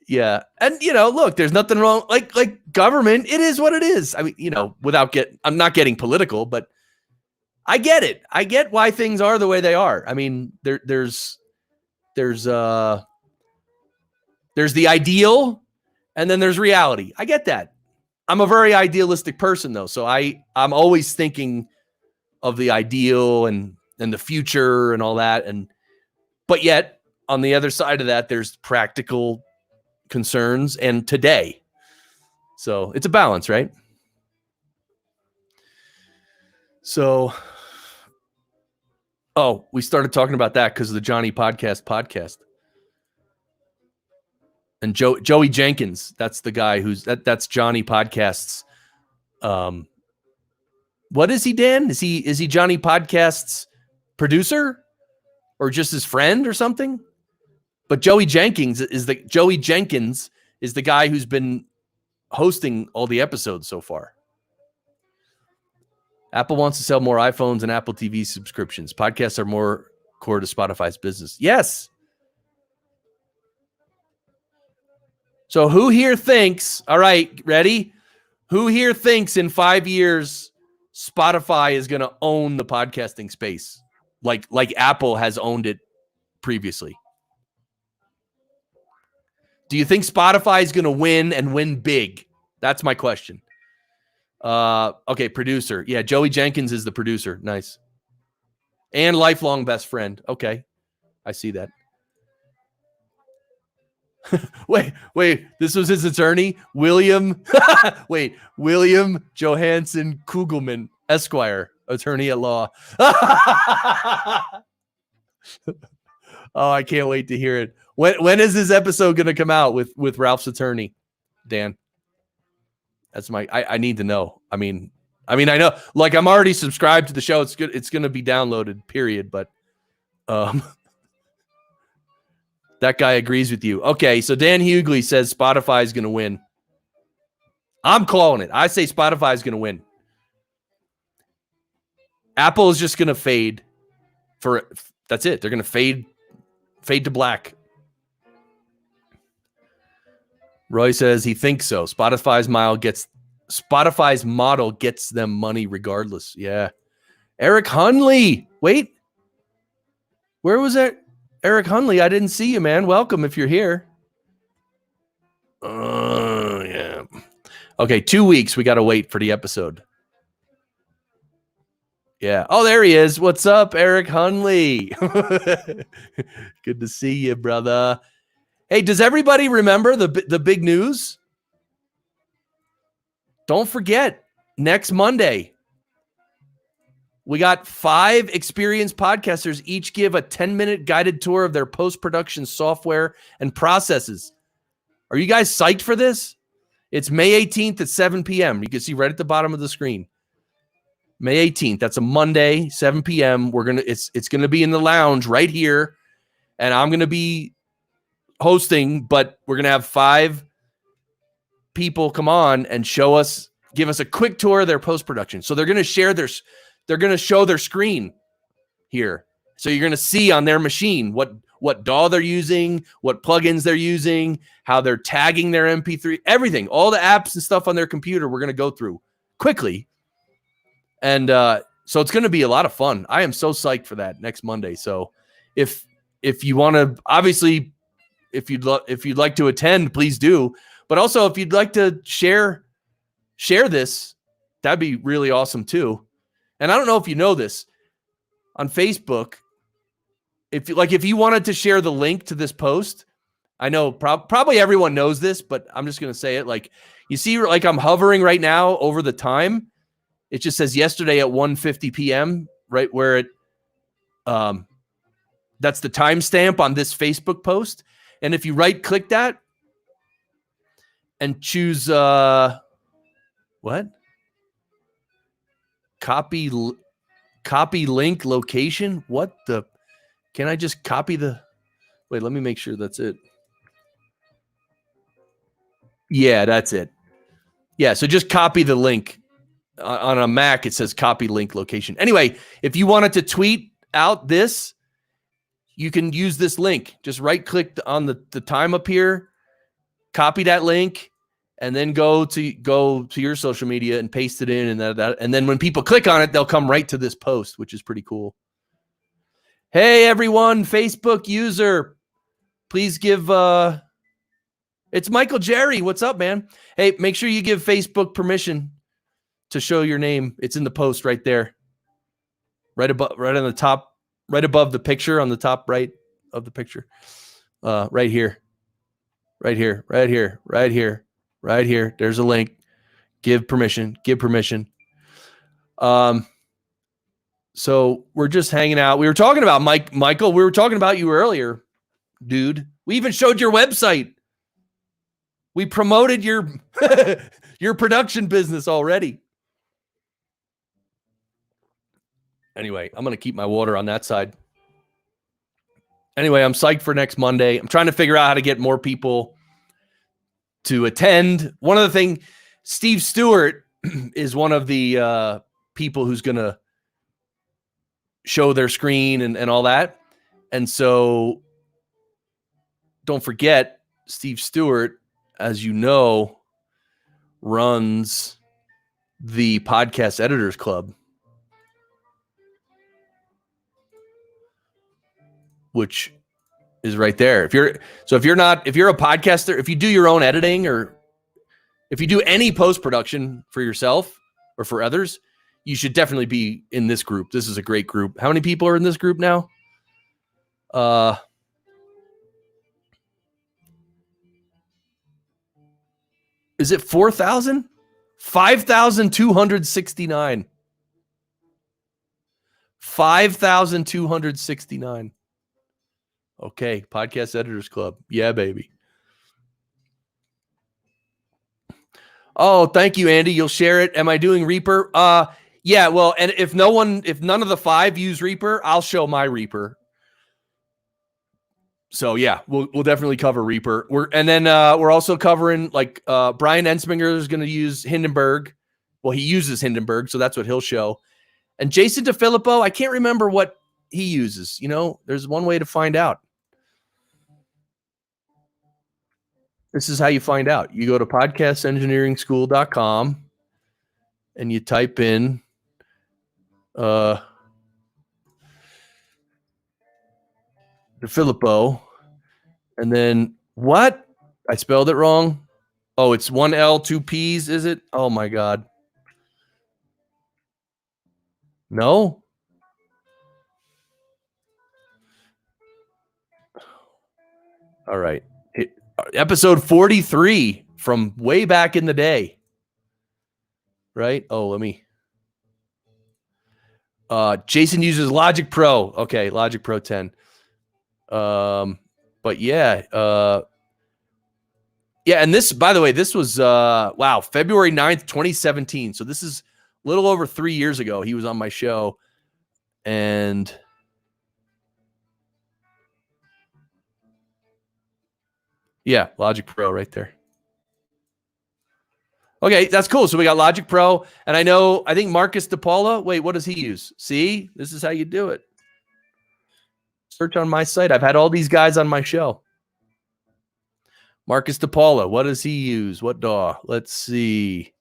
Yeah. And, look, there's nothing wrong. Like government, it is what it is. I mean, I'm not getting political, but I get it. I get why things are the way they are. I mean, there's the ideal and then there's reality. I get that. I'm a very idealistic person though. So I'm always thinking of the ideal and the future and all that. But yet on the other side of that, there's practical concerns and today. So it's a balance, right? So, we started talking about that because of the Johnny podcast. And Joey Jenkins, that's the guy that's Johnny Podcast's. What is he, Dan? Is he Johnny Podcast's producer or just his friend or something? But Joey Jenkins is the guy who's been hosting all the episodes so far. Apple wants to sell more iPhones and Apple TV subscriptions. Podcasts are more core to Spotify's business. Yes. So who here thinks, all right, ready? Who here thinks in 5 years Spotify is going to own the podcasting space like Apple has owned it previously? Do you think Spotify is going to win and win big? That's my question. Okay, producer. Yeah, Joey Jenkins is the producer. Nice. And lifelong best friend. Okay, I see that. wait. This was his attorney, William. William Johansson Kugelman, Esquire, attorney at law. Oh, I can't wait to hear it. When is this episode going to come out with Ralph's attorney, Dan? That's I need to know. I mean, I know, like, I'm already subscribed to the show. It's good. It's going to be downloaded, period. But, that guy agrees with you. Okay. So Dan Hughley says Spotify is going to win. I'm calling it. I say Spotify is going to win. Apple is just going to fade that's it. They're going to fade to black. Roy says he thinks so. Spotify's model gets them money regardless. Yeah. Eric Hunley. Wait. Where was that? Eric Hunley, I didn't see you, man. Welcome if you're here. Yeah. Okay, 2 weeks. We got to wait for the episode. Yeah. Oh, there he is. What's up, Eric Hunley? Good to see you, brother. Hey, does everybody remember the big news? Don't forget, next Monday, we got 5 experienced podcasters each give a 10-minute guided tour of their post-production software and processes. Are you guys psyched for this? It's May 18th at 7 p.m. You can see right at the bottom of the screen. May 18th. That's a Monday, 7 p.m. It's gonna be in the lounge right here, and I'm gonna be hosting, but we're gonna have 5 people come on and give us a quick tour of their post-production. So they're gonna show their screen here. So you're gonna see on their machine what DAW they're using, what plugins they're using, how they're tagging their MP3, everything, all the apps and stuff on their computer. We're gonna go through quickly. And so it's going to be a lot of fun. I am so psyched for that next Monday. So if you want to, obviously, if you'd like to attend, please do. But also, if you'd like to share this, that'd be really awesome too. And I don't know if you know this, on Facebook, if you wanted to share the link to this post, I know probably everyone knows this, but I'm just going to say it. Like, you see, like, I'm hovering right now over the time. It just says yesterday at 1:50 p.m. right where it, that's the timestamp on this Facebook post. And if you right click that and choose, what? Copy link location. What the, can I just copy wait, let me make sure that's it. Yeah, that's it. Yeah. So just copy the link. On a Mac, it says copy link location. Anyway, if you wanted to tweet out this, you can use this link. Just right click on the time up here copy that link and then go to your social media and paste it in, and then when people click on it, they'll come right to this post, which is pretty cool. Hey everyone, Facebook user, please give it's Michael Jerry. What's up, man? Hey, make sure you give Facebook permission to show your name. It's in the post right there. Right on the top, right above the picture, on the top right of the picture. Right here. Right here. Right here. Right here. Right here. There's a link. Give permission. Give permission. So we're just hanging out. We were talking about Michael. We were talking about you earlier, dude. We even showed your website. We promoted your your production business already. Anyway, I'm going to keep my water on that side. Anyway, I'm psyched for next Monday. I'm trying to figure out how to get more people to attend. One of the things, Steve Stewart is one of the people who's going to show their screen and all that. And so don't forget, Steve Stewart, as you know, runs the Podcast Editors Club, which is right there. If you're a podcaster, if you do your own editing or if you do any post-production for yourself or for others, you should definitely be in this group. This is a great group. How many people are in this group now? Is it 4,000? 5,269. 5,269. Okay, Podcast Editors Club. Yeah, baby. Oh, thank you, Andy. You'll share it. Am I doing Reaper? Yeah, well, and if none of the 5 use Reaper, I'll show my Reaper. So yeah, we'll definitely cover Reaper. We're also covering Brian Ensminger is going to use Hindenburg. Well, he uses Hindenburg, so that's what he'll show. And Jason DeFilippo, I can't remember what he uses. There's one way to find out. This is how you find out. You go to podcastengineeringschool.com and you type in DeFilippo, and then what? I spelled it wrong. Oh, it's 1 L, 2 P's, is it? Oh my God. No. All right. Episode 43 from way back in the day. Right? Oh, let me. Jason uses Logic Pro. Okay, Logic Pro 10. But yeah. Yeah, and this, by the way, this was February 9th, 2017. So this is a little over 3 years ago. He was on my show. And yeah, Logic Pro right there. Okay, that's cool. So we got Logic Pro, and I think Marcus DePaula. Wait, what does he use? See, this is how you do it. Search on my site. I've had all these guys on my show. Marcus DePaula, what does he use? What DAW? Let's see.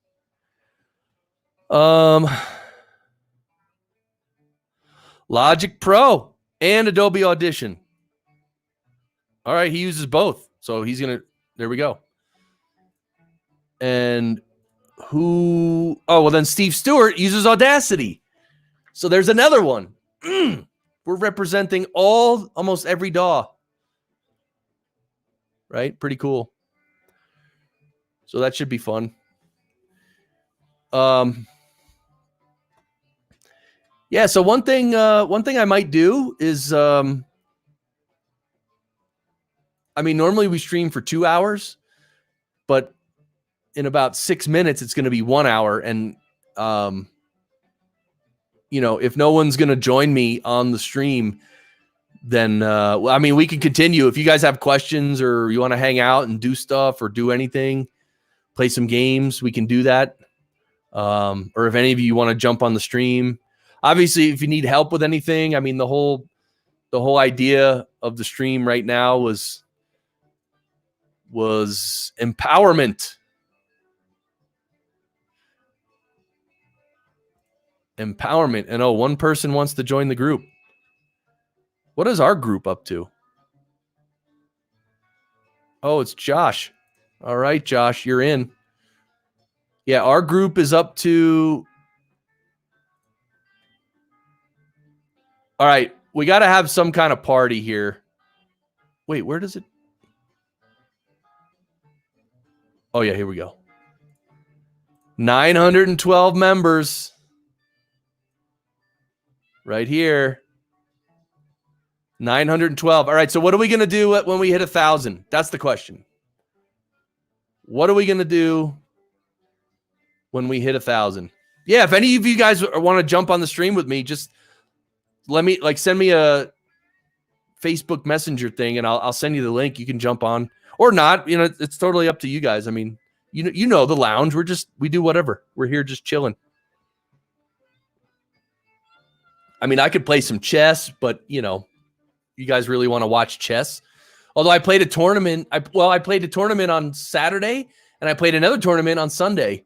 Logic Pro and Adobe Audition. All right, he uses both. So he's going to, there we go. And then Steve Stewart uses Audacity. So there's another one. We're representing almost every DAW. Right? Pretty cool. So that should be fun. Yeah, so one thing I might do is normally we stream for 2 hours, but in about 6 minutes it's going to be 1 hour, and if no one's going to join me on the stream, then we can continue. If you guys have questions or you want to hang out and do stuff or do anything, play some games, we can do that. Or if any of you want to jump on the stream, obviously, if you need help with anything, the whole idea of the stream right now was was empowerment. Empowerment. And one person wants to join the group. What is our group up to? Oh, it's Josh. All right, Josh, you're in. Yeah, our group is up to. All right, we got to have some kind of party here. Wait, where does it? Oh, yeah, here we go. 912 members. Right here. 912. All right, so what are we going to do when we hit 1,000? That's the question. What are we going to do when we hit 1,000? Yeah, if any of you guys want to jump on the stream with me, just let me send me a Facebook Messenger thing, and I'll send you the link. You can jump on or not. You know, it's totally up to you guys. I mean, you know the lounge. We do whatever. We're here just chilling. I mean, I could play some chess, but you guys really want to watch chess. Although I played a tournament. I played a tournament on Saturday, and I played another tournament on Sunday.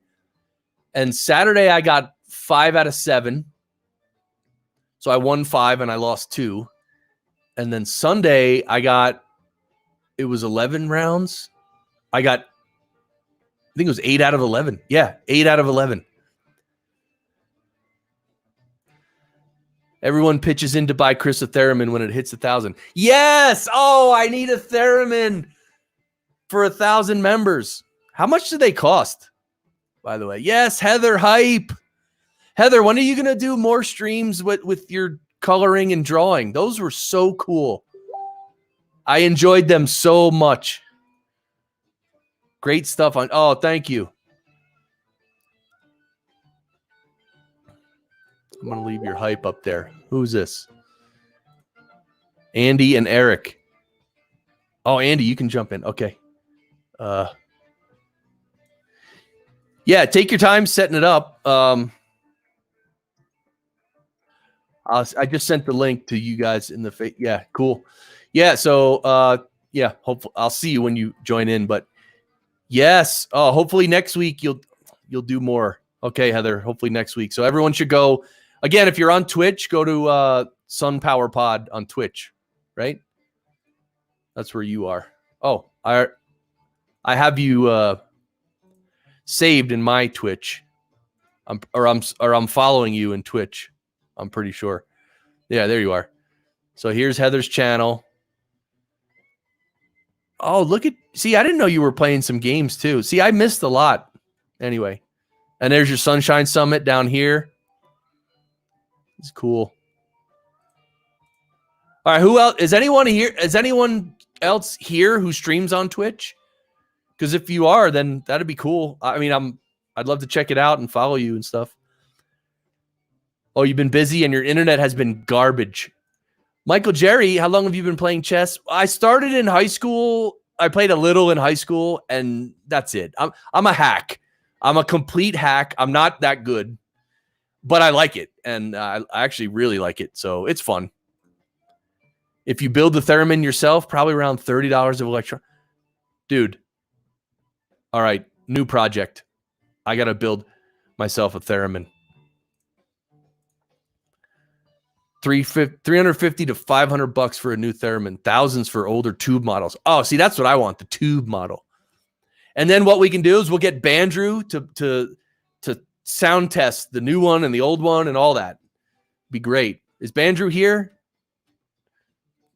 And Saturday I got 5 out of 7. So I won 5 and I lost 2. And then Sunday it was 11 rounds. I think it was 8 out of 11. Yeah, 8 out of 11. Everyone pitches in to buy Chris a theremin when it hits 1,000. Yes! Oh, I need a theremin for 1,000 members. How much do they cost, by the way? Yes, Heather, hype. Heather, when are you going to do more streams with your coloring and drawing? Those were so cool. I enjoyed them so much. Great stuff on. Oh, thank you. I'm going to leave your hype up there. Who's this? Andy and Eric. Oh, Andy, you can jump in. Okay. Yeah, take your time setting it up. I just sent the link to you guys in the yeah, cool. Yeah, so yeah, hopefully I'll see you when you join in. But yes, hopefully next week you'll do more. Okay, Heather. Hopefully next week. So everyone should go. Again, if you're on Twitch, go to Sun Power Pod on Twitch, right? That's where you are. Oh, I have you saved in my Twitch. I'm following you in Twitch. I'm pretty sure. Yeah, there you are. So here's Heather's channel. Oh, see, I didn't know you were playing some games too. See, I missed a lot. Anyway, and there's your Sunshine Summit down here. It's cool. All right, who else? Is anyone here? Is anyone else here who streams on Twitch? Because if you are, then that'd be cool. I mean, I'd love to check it out and follow you and stuff. Oh, you've been busy and your internet has been garbage. Michael Jerry, how long have you been playing chess? I started in high school. I played a little in high school, and that's it. I'm a hack. I'm a complete hack. I'm not that good, but I like it, and I actually really like it. So it's fun. If you build the theremin yourself, probably around $30 of electron. Dude. All right, new project. I got to build myself a theremin. $350 to $500 for a new theremin. Thousands for older tube models. Oh, see, that's what I want, the tube model. And then what we can do is we'll get Bandrew to sound test the new one and the old one and all that. Be great. Is Bandrew here?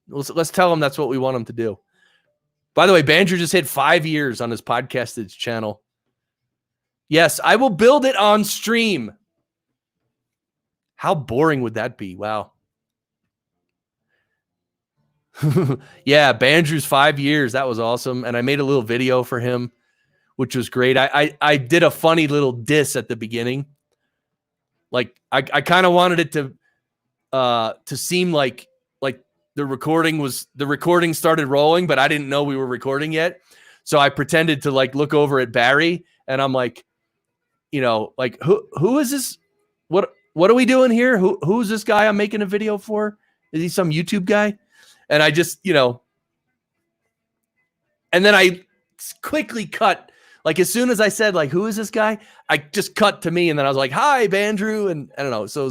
Let's tell him that's what we want him to do. By the way, Bandrew just hit 5 years on his podcasted channel. Yes, I will build it on stream. How boring would that be? Wow. Yeah, Bandrew's 5 years. That was awesome. And I made a little video for him, which was great. I did a funny little diss at the beginning. Like I kind of wanted it to seem like the recording started rolling, but I didn't know we were recording yet. So I pretended to look over at Barry, and I'm like, who is this? What are we doing here? Who's this guy I'm making a video for? Is he some YouTube guy? And I just, and then I quickly cut. Like as soon as I said, like, who is this guy? I just cut to me, and then I was like, hi, Bandrew. And I don't know. So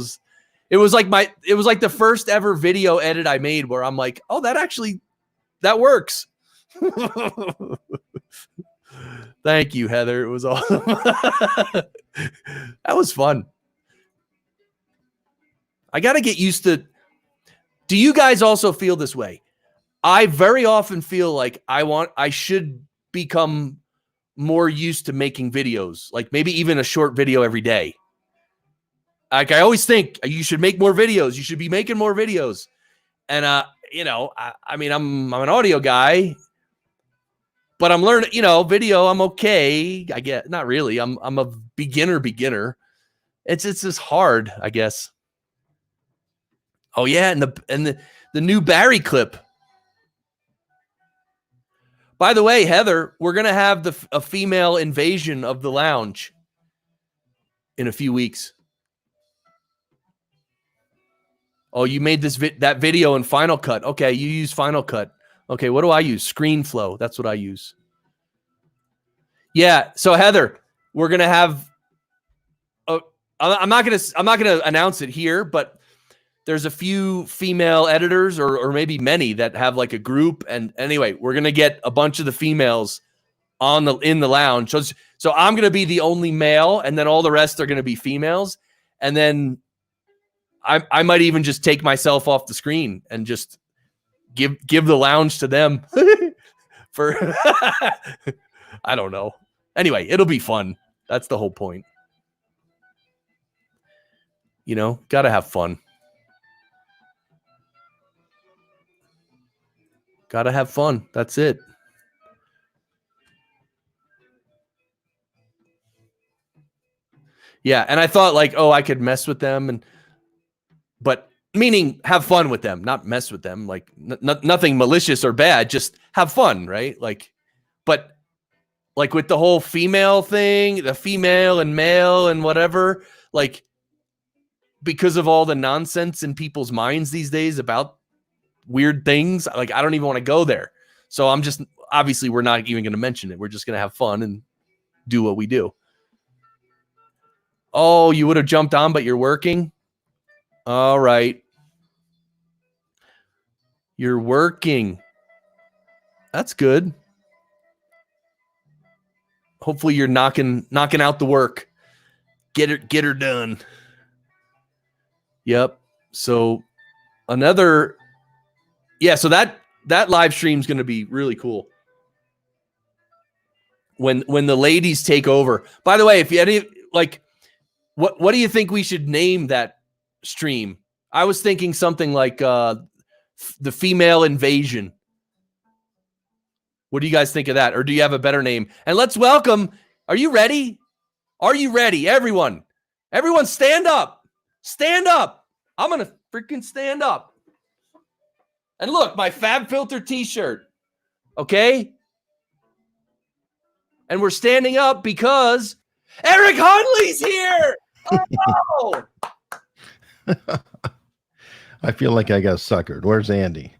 it was like the first ever video edit I made where I'm like, oh, that works. Thank you, Heather. It was awesome. That was fun. I got to get used to. Do you guys also feel this way? I very often feel like I should become more used to making videos, like maybe even a short video every day. Like I always think you should make more videos. You should be making more videos. And, I mean, I'm an audio guy, but I'm learning, video. I'm okay. I get not really. I'm a beginner. It's just hard, I guess. Oh yeah. And the new Barry clip. By the way, Heather, we're going to have a female invasion of the lounge in a few weeks. Oh, you made that video in Final Cut. Okay, you use Final Cut. Okay, what do I use? ScreenFlow. That's what I use. Yeah, so Heather, we're going to have I'm not going to announce it here, but there's a few female editors or maybe many that have like a group. And anyway, we're going to get a bunch of the females in the lounge. So I'm going to be the only male, and then all the rest are going to be females. And then I might even just take myself off the screen and just give the lounge to them for, I don't know. Anyway, it'll be fun. That's the whole point. Got to have fun. Gotta have fun. That's it. Yeah, and I thought like, oh, I could mess with them, but meaning have fun with them, not mess with them. Like nothing malicious or bad, just have fun, right? Like, but like with the whole female thing, the female and male and whatever, like because of all the nonsense in people's minds these days about weird things, like I don't even want to go there. So I'm just, obviously we're not even going to mention it. We're just going to have fun and do what we do. Oh, you would have jumped on, but you're working. All right. You're working. That's good. Hopefully you're knocking out the work. Get her done. Yep. So so that live stream is going to be really cool. When the ladies take over. By the way, if you had like, what do you think we should name that stream? I was thinking something like the female invasion. What do you guys think of that? Or do you have a better name? And let's welcome. Are you ready? Are you ready, everyone? Everyone, stand up. Stand up. I'm gonna freaking stand up. And look, my Fab Filter t-shirt. Okay? And we're standing up because Eric Hunley's here. Oh! I feel like I got suckered. Where's Andy?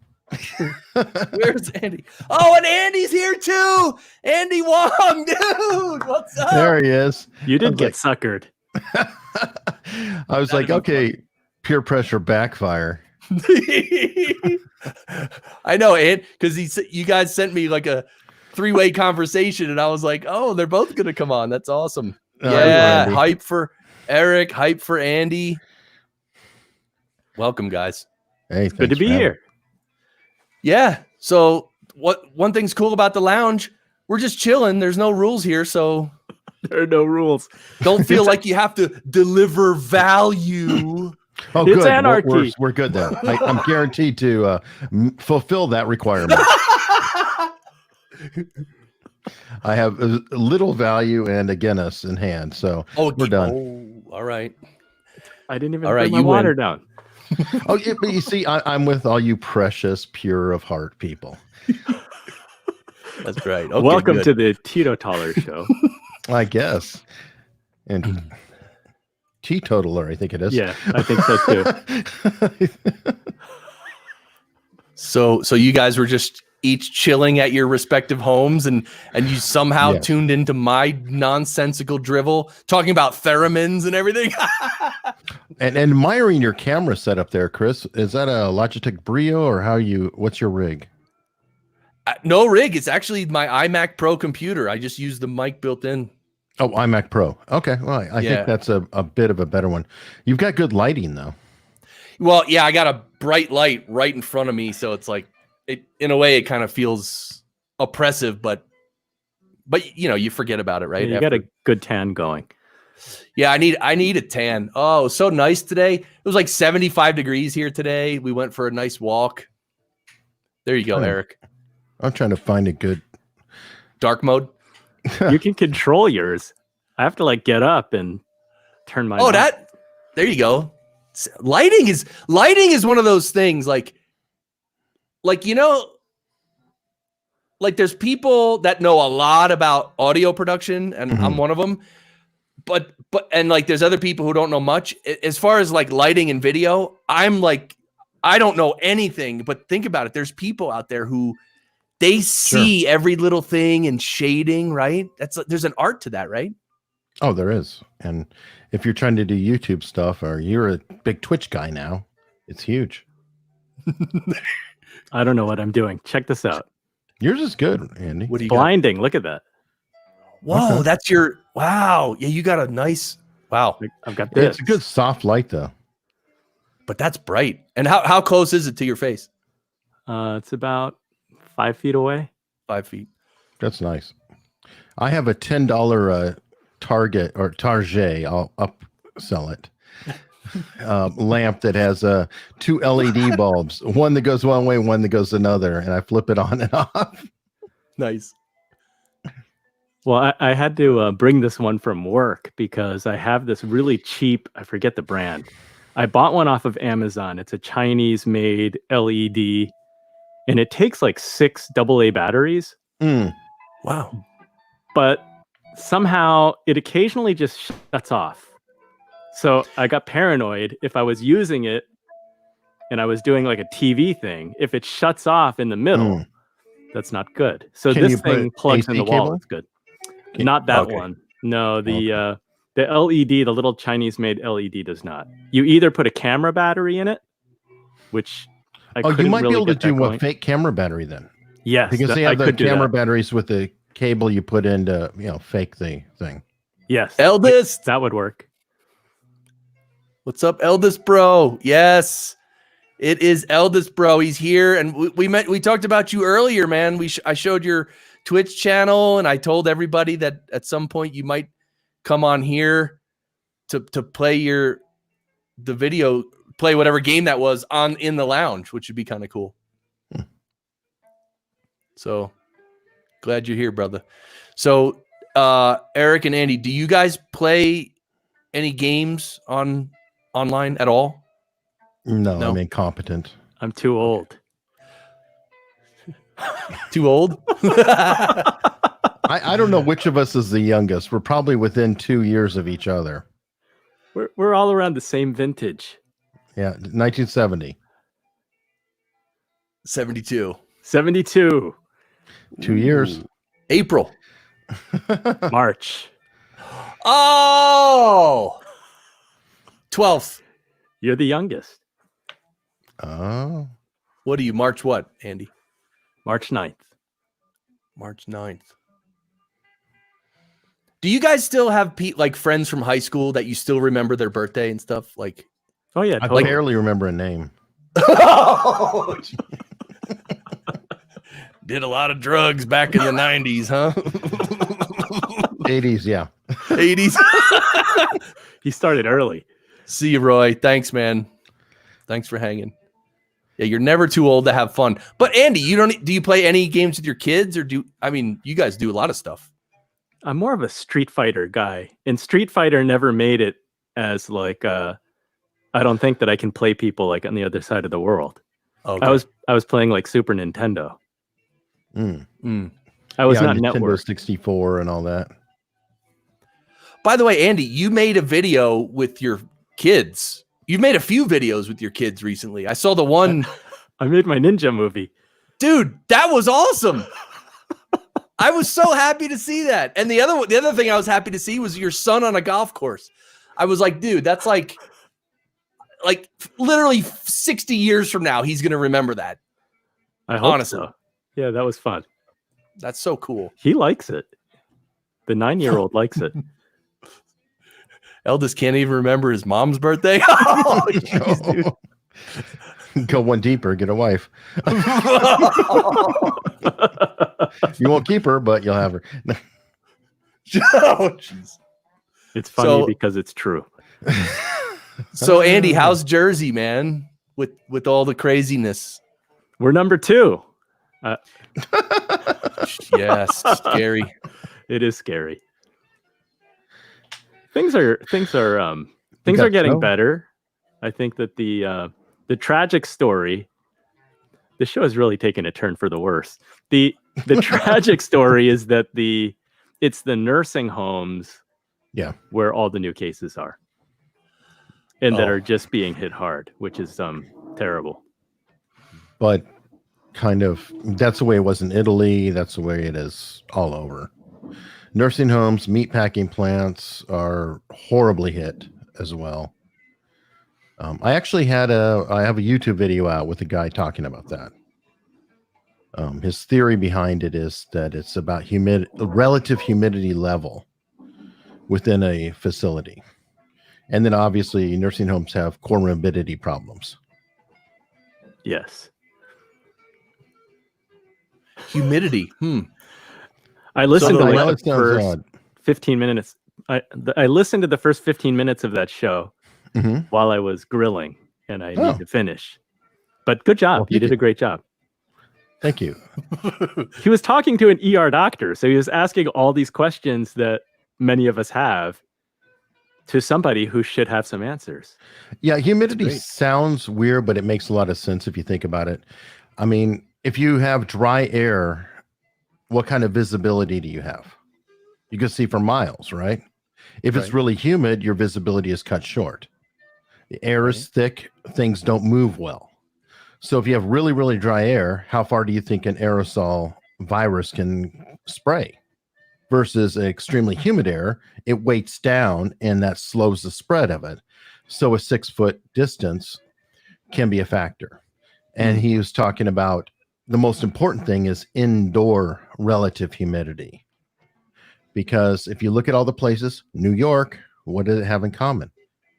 Where's Andy? Oh, and Andy's here too. Andy Wong, dude. What's up? There he is. You did get suckered. I was like, okay, peer pressure backfire. I know, and because you guys sent me like a 3-way conversation, and I was like, oh, they're both gonna come on. That's awesome. Yeah, hype for Eric, hype for Andy. Welcome, guys. Hey, good to be here. Yeah. So one thing's cool about the lounge, we're just chilling. There's no rules here, so there are no rules. Don't feel like you have to deliver value. Oh, it's good. Anarchy. We're good then. I'm guaranteed to fulfill that requirement. I have little value and a Guinness in hand, so we're done. Oh, all right. I didn't even put my water down. Oh, yeah, but you see, I'm with all you precious, pure of heart people. That's right. Okay, welcome to the Teetotaler show. I guess. And teetotaler, I think it is. Yeah, I think so too. So you guys were just each chilling at your respective homes, and you somehow tuned into my nonsensical drivel talking about theremins and everything. and admiring your camera setup there, Chris. Is that a Logitech Brio or what's your rig? No rig. It's actually my iMac Pro computer. I just use the mic built in. Oh, iMac Pro. Okay. Well, I think that's a bit of a better one. You've got good lighting though. Well, yeah, I got a bright light right in front of me. So it's like, in a way, it kind of feels oppressive, but you forget about it, right? Yeah, you got a good tan going. Yeah, I need a tan. Oh, so nice today. It was like 75 degrees here today. We went for a nice walk. There you go, Eric. I'm trying to find a good dark mode. You can control yours. I have to get up and turn my. Oh, there you go. Lighting is one of those things like there's people that know a lot about audio production, and I'm one of them. But there's other people who don't know much as far as lighting and video. I'm I don't know anything, but think about it. There's people out there who they see every little thing and shading, right? There's an art to that, right? Oh, there is. And if you're trying to do YouTube stuff, or you're a big Twitch guy now, it's huge. I don't know what I'm doing. Check this out. Yours is good, Andy. What do you blinding? Got? Look at that. Whoa, okay. That's your wow. Yeah, you got a nice wow. I've got this. It's a good soft light though. But that's bright. And how close is it to your face? It's about 5 feet away. 5 feet. That's nice. I have a $10 Target or Target. I'll upsell it. Lamp that has 2 LED bulbs, one that goes one way, one that goes another, and I flip it on and off. Nice. Well, I had to bring this one from work because I have this really cheap, I forget the brand. I bought one off of Amazon. It's a Chinese-made LED, and it takes 6 AA batteries. Wow. But somehow it occasionally just shuts off. So I got paranoid if I was using it and I was doing a TV thing. If it shuts off in the middle, that's not good. So this thing plugs in the wall. It's good. Not that one. No, the LED, the little Chinese-made LED does not. You either put a camera battery in it, which I couldn't you might really be able to do going. a fake camera battery then. Yes, because they have the camera batteries with the cable you put in to fake the thing. Yes, Eldest, that would work. What's up, Eldest Bro? Yes, it is Eldest Bro. He's here, and we talked about you earlier, man. I showed your Twitch channel, and I told everybody that at some point you might come on here to play play whatever game that was in the lounge, which would be kind of cool. So glad you're here, brother. So Eric and Andy, do you guys play any games online at all? No, I'm incompetent. I'm too old. Too old? I don't know which of us is the youngest. We're probably within 2 years of each other. We're all around the same vintage. Yeah, 1970. 72. 72. 2 years. April. March. Oh! 12th. You're the youngest. Oh. What are you? March what, Andy? March 9th. March 9th. Do you guys still have friends from high school that you still remember their birthday and stuff? Oh yeah, totally. I barely remember a name. Did a lot of drugs back in the 90s, huh? 80s, yeah. 80s. He started early. See you, Roy. Thanks, man. Thanks for hanging. Yeah, you're never too old to have fun. But Andy, do you play any games with your kids, or you guys do a lot of stuff? I'm more of a Street Fighter guy, and Street Fighter never made it as I don't think that I can play people on the other side of the world. Okay. I was playing Super Nintendo. I was not Nintendo network 64 and all that. By the way, Andy, you made a video with your kids. You've made a few videos with your kids recently. I saw the one. I made my ninja movie. Dude, that was awesome. I was so happy to see that. And the other thing I was happy to see was your son on a golf course. I was like, dude, that's like literally 60 years from now, he's going to remember that. I hope Honestly. so. Yeah, that was fun. That's so cool. He likes it. The 9-year-old likes it. Eldest can't even remember his mom's birthday. Oh, geez, dude. Go one deeper, get a wife. You won't keep her, but you'll have her. Oh, jeez. It's funny because it's true. So, Andy, how's Jersey, man? With all the craziness. We're number 2. Yes, scary. It is scary. Things are getting better. I think that the tragic story, the show has really taken a turn for the worse. The tragic story is that it's the nursing homes, where all the new cases are, and that are just being hit hard, which is terrible. But kind of that's the way it was in Italy. That's the way it is all over. Nursing homes, meatpacking plants are horribly hit as well. I actually I have a YouTube video out with a guy talking about that. His theory behind it is that it's about relative humidity level within a facility. And then obviously nursing homes have comorbidity problems. Yes. Humidity. I listened to the first odd. 15 minutes. I listened to the first 15 minutes of that show while I was grilling, and I need to finish. But good job. Well, you did a great job. Thank you. He was talking to an ER doctor, so he was asking all these questions that many of us have to somebody who should have some answers. Yeah, humidity sounds weird, but it makes a lot of sense if you think about it. I mean, if you have dry air, what kind of visibility do you have? You can see for miles, right? If it's really humid, your visibility is cut short. The air is thick, things don't move well. So if you have really, really dry air, how far do you think an aerosol virus can spray? Versus extremely humid air, it weights down and that slows the spread of it. So a 6-foot distance can be a factor. And he was talking about the most important thing is indoor relative humidity. Because if you look at all the places, New York, what did it have in common?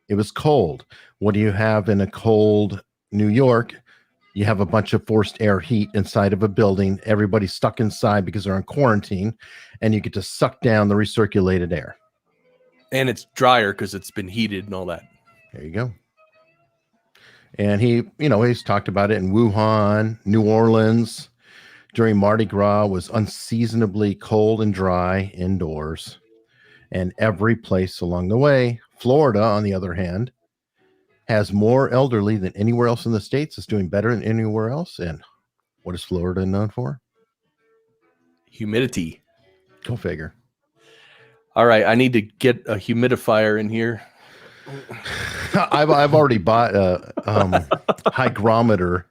It was cold. What do you have in a cold New York? You have a bunch of forced air heat inside of a building. Everybody's stuck inside because they're in quarantine, and you get to suck down the recirculated air. And it's drier because it's been heated and all that. There you go. And he's talked about it in Wuhan, New Orleans, during Mardi Gras was unseasonably cold and dry indoors. And every place along the way, Florida, on the other hand, has more elderly than anywhere else in the States. It's doing better than anywhere else. And what is Florida known for? Humidity. Go figure. All right, I need to get a humidifier in here. I've already bought a hygrometer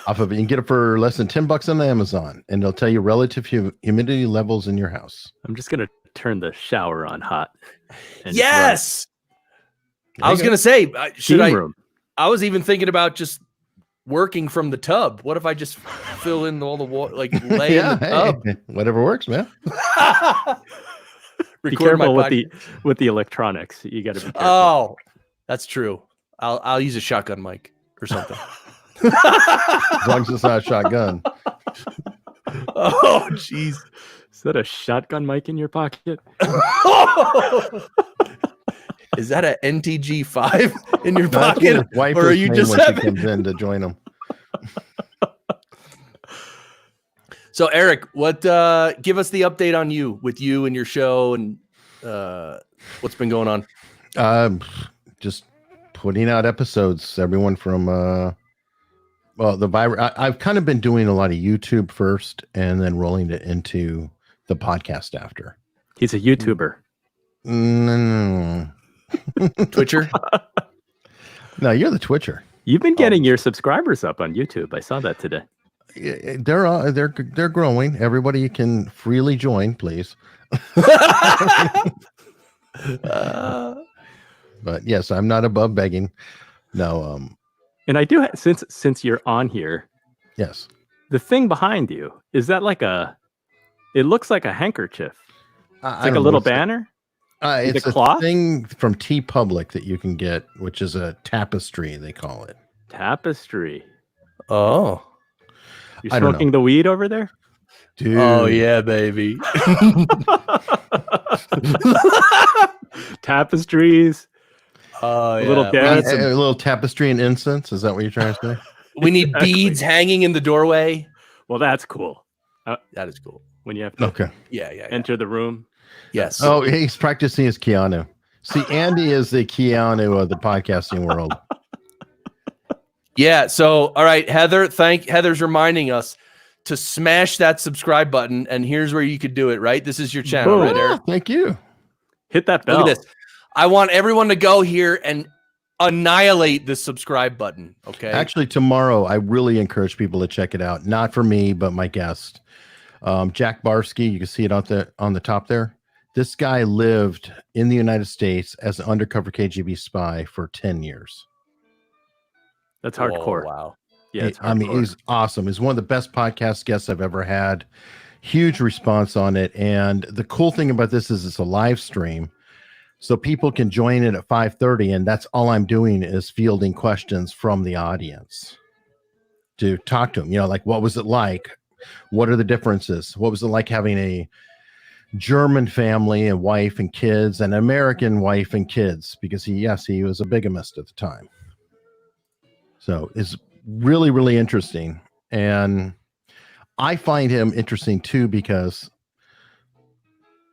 off of it. You can get it for less than $10 on Amazon, and they'll tell you relative humidity levels in your house. I'm just gonna turn the shower on hot. Yes, I was gonna say, should I? Room. I was even thinking about just working from the tub. What if I just fill in all the water, like lay in the tub? Whatever works, man. Be careful with the electronics. You got to be careful. Oh, that's true. I'll use a shotgun mic or something. As long as it's not a shotgun. Oh, jeez. Is that a shotgun mic in your pocket? Is that a NTG 5 in your pocket? Wife or are you just when she comes in to join them? So Eric, what give us the update on you with you and your show and what's been going on? Just putting out episodes. Everyone from the virus. I've kind of been doing a lot of YouTube first and then rolling it into the podcast after. He's a YouTuber. No. Twitcher? No, you're the Twitcher. You've been getting your subscribers up on YouTube. I saw that today. They're growing. Everybody can freely join, please. But yes, I'm not above begging. No. And I do since you're on here, Yes. the thing behind you, is that like it looks like a handkerchief. It's like a little banner. It's a cloth thing from T Public that you can get, which is a tapestry, they call it. Tapestry. Oh. You're smoking the weed over there? Dude. Oh yeah, baby. Tapestries. Oh yeah. A little tapestry and incense. Is that what you're trying to say? We need beads hanging in the doorway. Well, that's cool. That is cool. When you have to enter the room. Yes. Oh, he's practicing his Keanu. See, Andy is the Keanu of the podcasting world. Yeah. So, all right, Heather's reminding us to smash that subscribe button, and here's where you could do it. Right, this is your channel, Boom. right, Eric? Thank you. Hit that bell. Look at this. I want everyone to go here and annihilate the subscribe button. Okay. Actually, tomorrow I really encourage people to check it out. Not for me, but my guest, Jack Barsky. You can see it on the top there. This guy lived in the United States as an undercover KGB spy for 10 years. That's hardcore. Wow. Yeah, it's hardcore. he's awesome. He's one of the best podcast guests I've ever had. Huge response on it. And the cool thing about this is it's a live stream. So people can join it at 5:30, and that's all I'm doing is fielding questions from the audience to talk to them. Like, what was it like? What are the differences? What was it like having a German family and wife and kids, and American wife and kids? Because he was a bigamist at the time. So it's really, really interesting. And I find him interesting too, because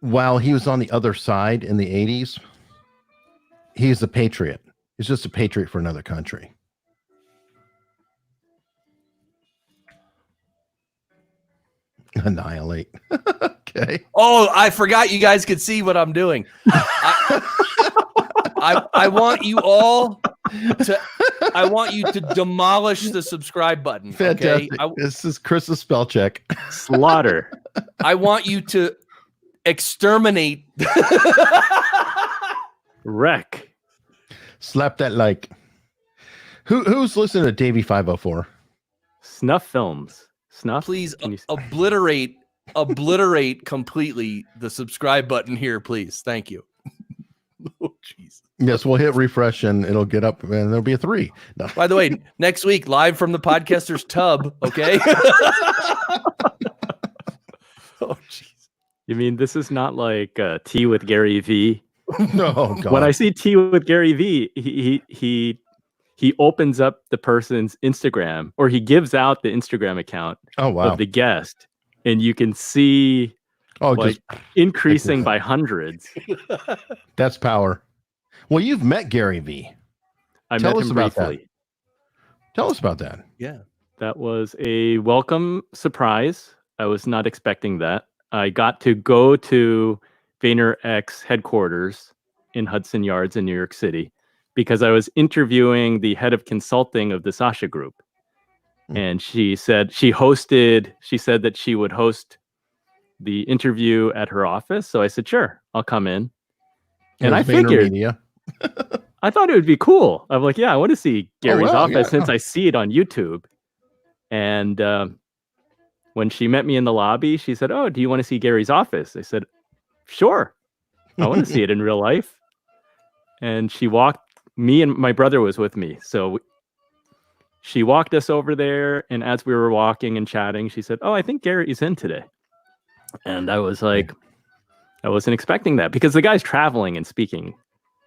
while he was on the other side in the 80s, he's a patriot. He's just a patriot for another country. Annihilate. Okay. Oh, I forgot you guys could see what I'm doing. I want you all to. I want you to demolish the subscribe button. Fantastic. Okay? This is Chris's spell check. Slaughter. I want you to exterminate. Wreck. Slap that like. Who's listening to Davey 504? Snuff films. Snuff. Please obliterate completely the subscribe button here, please. Thank you. Oh, jeez. Yes, we'll hit refresh and it'll get up, and there'll be a 3. No. By the way, next week, live from the podcaster's tub, okay? Oh, jeez. You mean this is not like Tea with Gary V? No, God. When I see Tea with Gary V, he opens up the person's Instagram, or he gives out the Instagram account of the guest, and you can see just increasing by hundreds. That's power. Well, you've met Gary V. I met him briefly. Tell us about that. Yeah. That was a welcome surprise. I was not expecting that. I got to go to VaynerX headquarters in Hudson Yards in New York City because I was interviewing the head of consulting of the Sasha Group. And she said that she would host the interview at her office. So I said, sure, I'll come in. And I figured, I thought it would be cool. I'm like, yeah, I want to see Gary's office since I see it on YouTube. And when she met me in the lobby, she said, oh, do you want to see Gary's office? I said, sure. I want to see it in real life. And me and my brother was with me. So she walked us over there. And as we were walking and chatting, she said, oh, I think Gary's in today. And I was like, I wasn't expecting that because the guy's traveling and speaking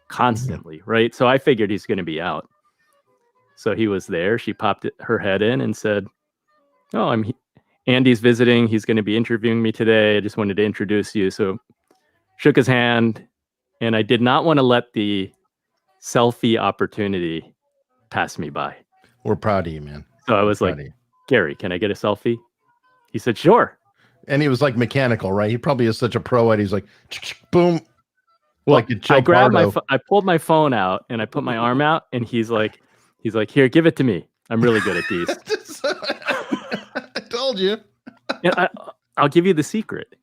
constantly, right? So I figured he's going to be out. So he was there. She popped her head in and said, oh, Andy's visiting. He's going to be interviewing me today. I just wanted to introduce you. So shook his hand, and I did not want to let the selfie opportunity pass me by. We're proud of you, man. So I was like, Gary, can I get a selfie? He said, sure. And he was like mechanical, right? He probably is such a pro at. He's like, boom. Well, I grabbed I pulled my phone out and I put my arm out, and he's like, here, give it to me. I'm really good at these. told you. Yeah, I'll give you the secret.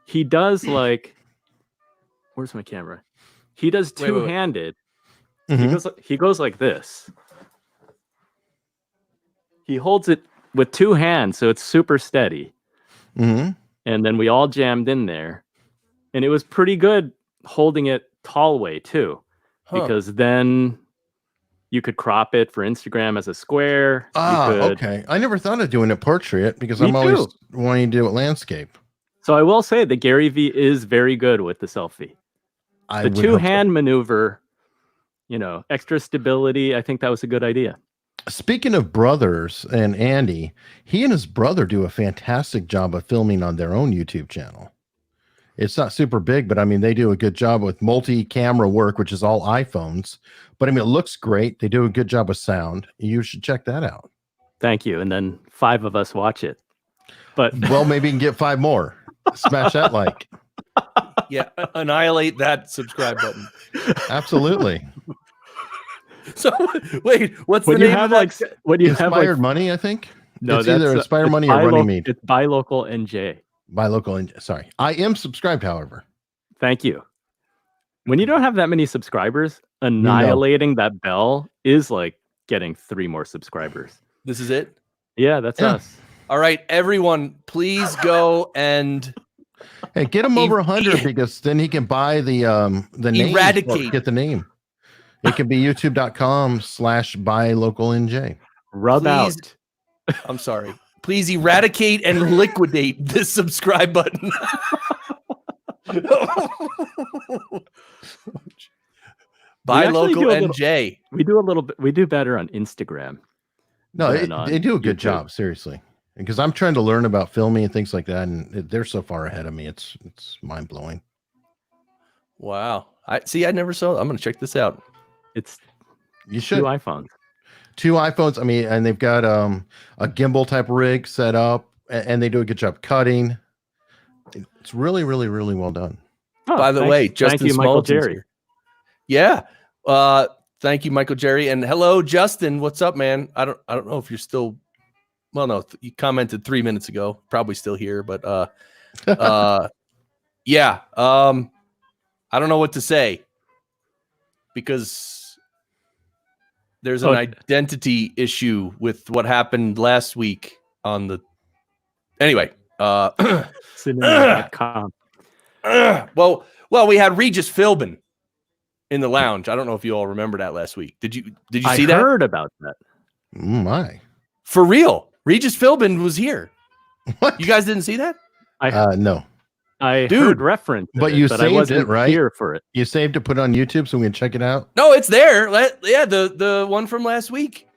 He does like, where's my camera? He does Wait. two-handed. Mhm. He goes like this. He holds it with two hands, so it's super steady. Mhm. And then we all jammed in there, and it was pretty good holding it tall way too, Huh. because then you could crop it for Instagram as a square. Okay. I never thought of doing a portrait because Me I'm always too. wanting to do it landscape. So I will say that Gary Vee is very good with the selfie. I The would hope so. two-hand maneuver, extra stability. I think that was a good idea. Speaking of brothers and Andy, he and his brother do a fantastic job of filming on their own YouTube channel. It's not super big, but I mean, they do a good job with multi-camera work, which is all iPhones. But I mean, it looks great. They do a good job with sound. You should check that out. Thank you. And then 5 of us watch it. But Well, maybe you can get 5 more. Smash that like. Yeah, annihilate that subscribe button. Absolutely. So wait, what's when the you name have of like that? when you have Inspired like Money, I think. no, It's either Inspire Money or Running Mead. It's Buy Local NJ. Buy Local. And sorry, I am subscribed. However, Thank you. When you don't have that many subscribers, annihilating that bell is like getting 3 more subscribers. This is it. Yeah, that's Yeah. us. All right, everyone, please go and hey, get him over 100 because then he can buy the name. Eradicate. Get the name. It can be youtube.com/buylocalnj. Rub Please. out. I'm sorry. Please eradicate and liquidate this subscribe button. Buy actually Local do a little- NJ. We do a little bit. We do better on Instagram. No, than on they do a good YouTube. job, seriously. Because I'm trying to learn about filming and things like that, and they're so far ahead of me. It's mind blowing. Wow. I never saw. I'm gonna check this out. It's You 2 should. iPhones. 2 iPhones. I mean, and they've got a gimbal type rig set up, and they do a good job cutting. It's really, really, really well done. Oh, By the way, Justin thank you, Michael Smolden's Jerry. here. Yeah. Thank you, Michael Jerry. And hello, Justin. What's up, man? I don't know if you're still. Well, no, you commented 3 minutes ago. Probably still here, but yeah. I don't know what to say because there's an identity issue with what happened last week on the. Anyway, Cinema.com. well, we had Regis Philbin in the lounge. I don't know if you all remember that last week. Did you see that? I heard about that. My. For real. Regis Philbin was here. What? You guys didn't see that? No. I Dude, heard reference, but it, you but saved I wasn't it, right? here for it. You saved to put on YouTube so we can check it out. No, it's there. Yeah, the one from last week.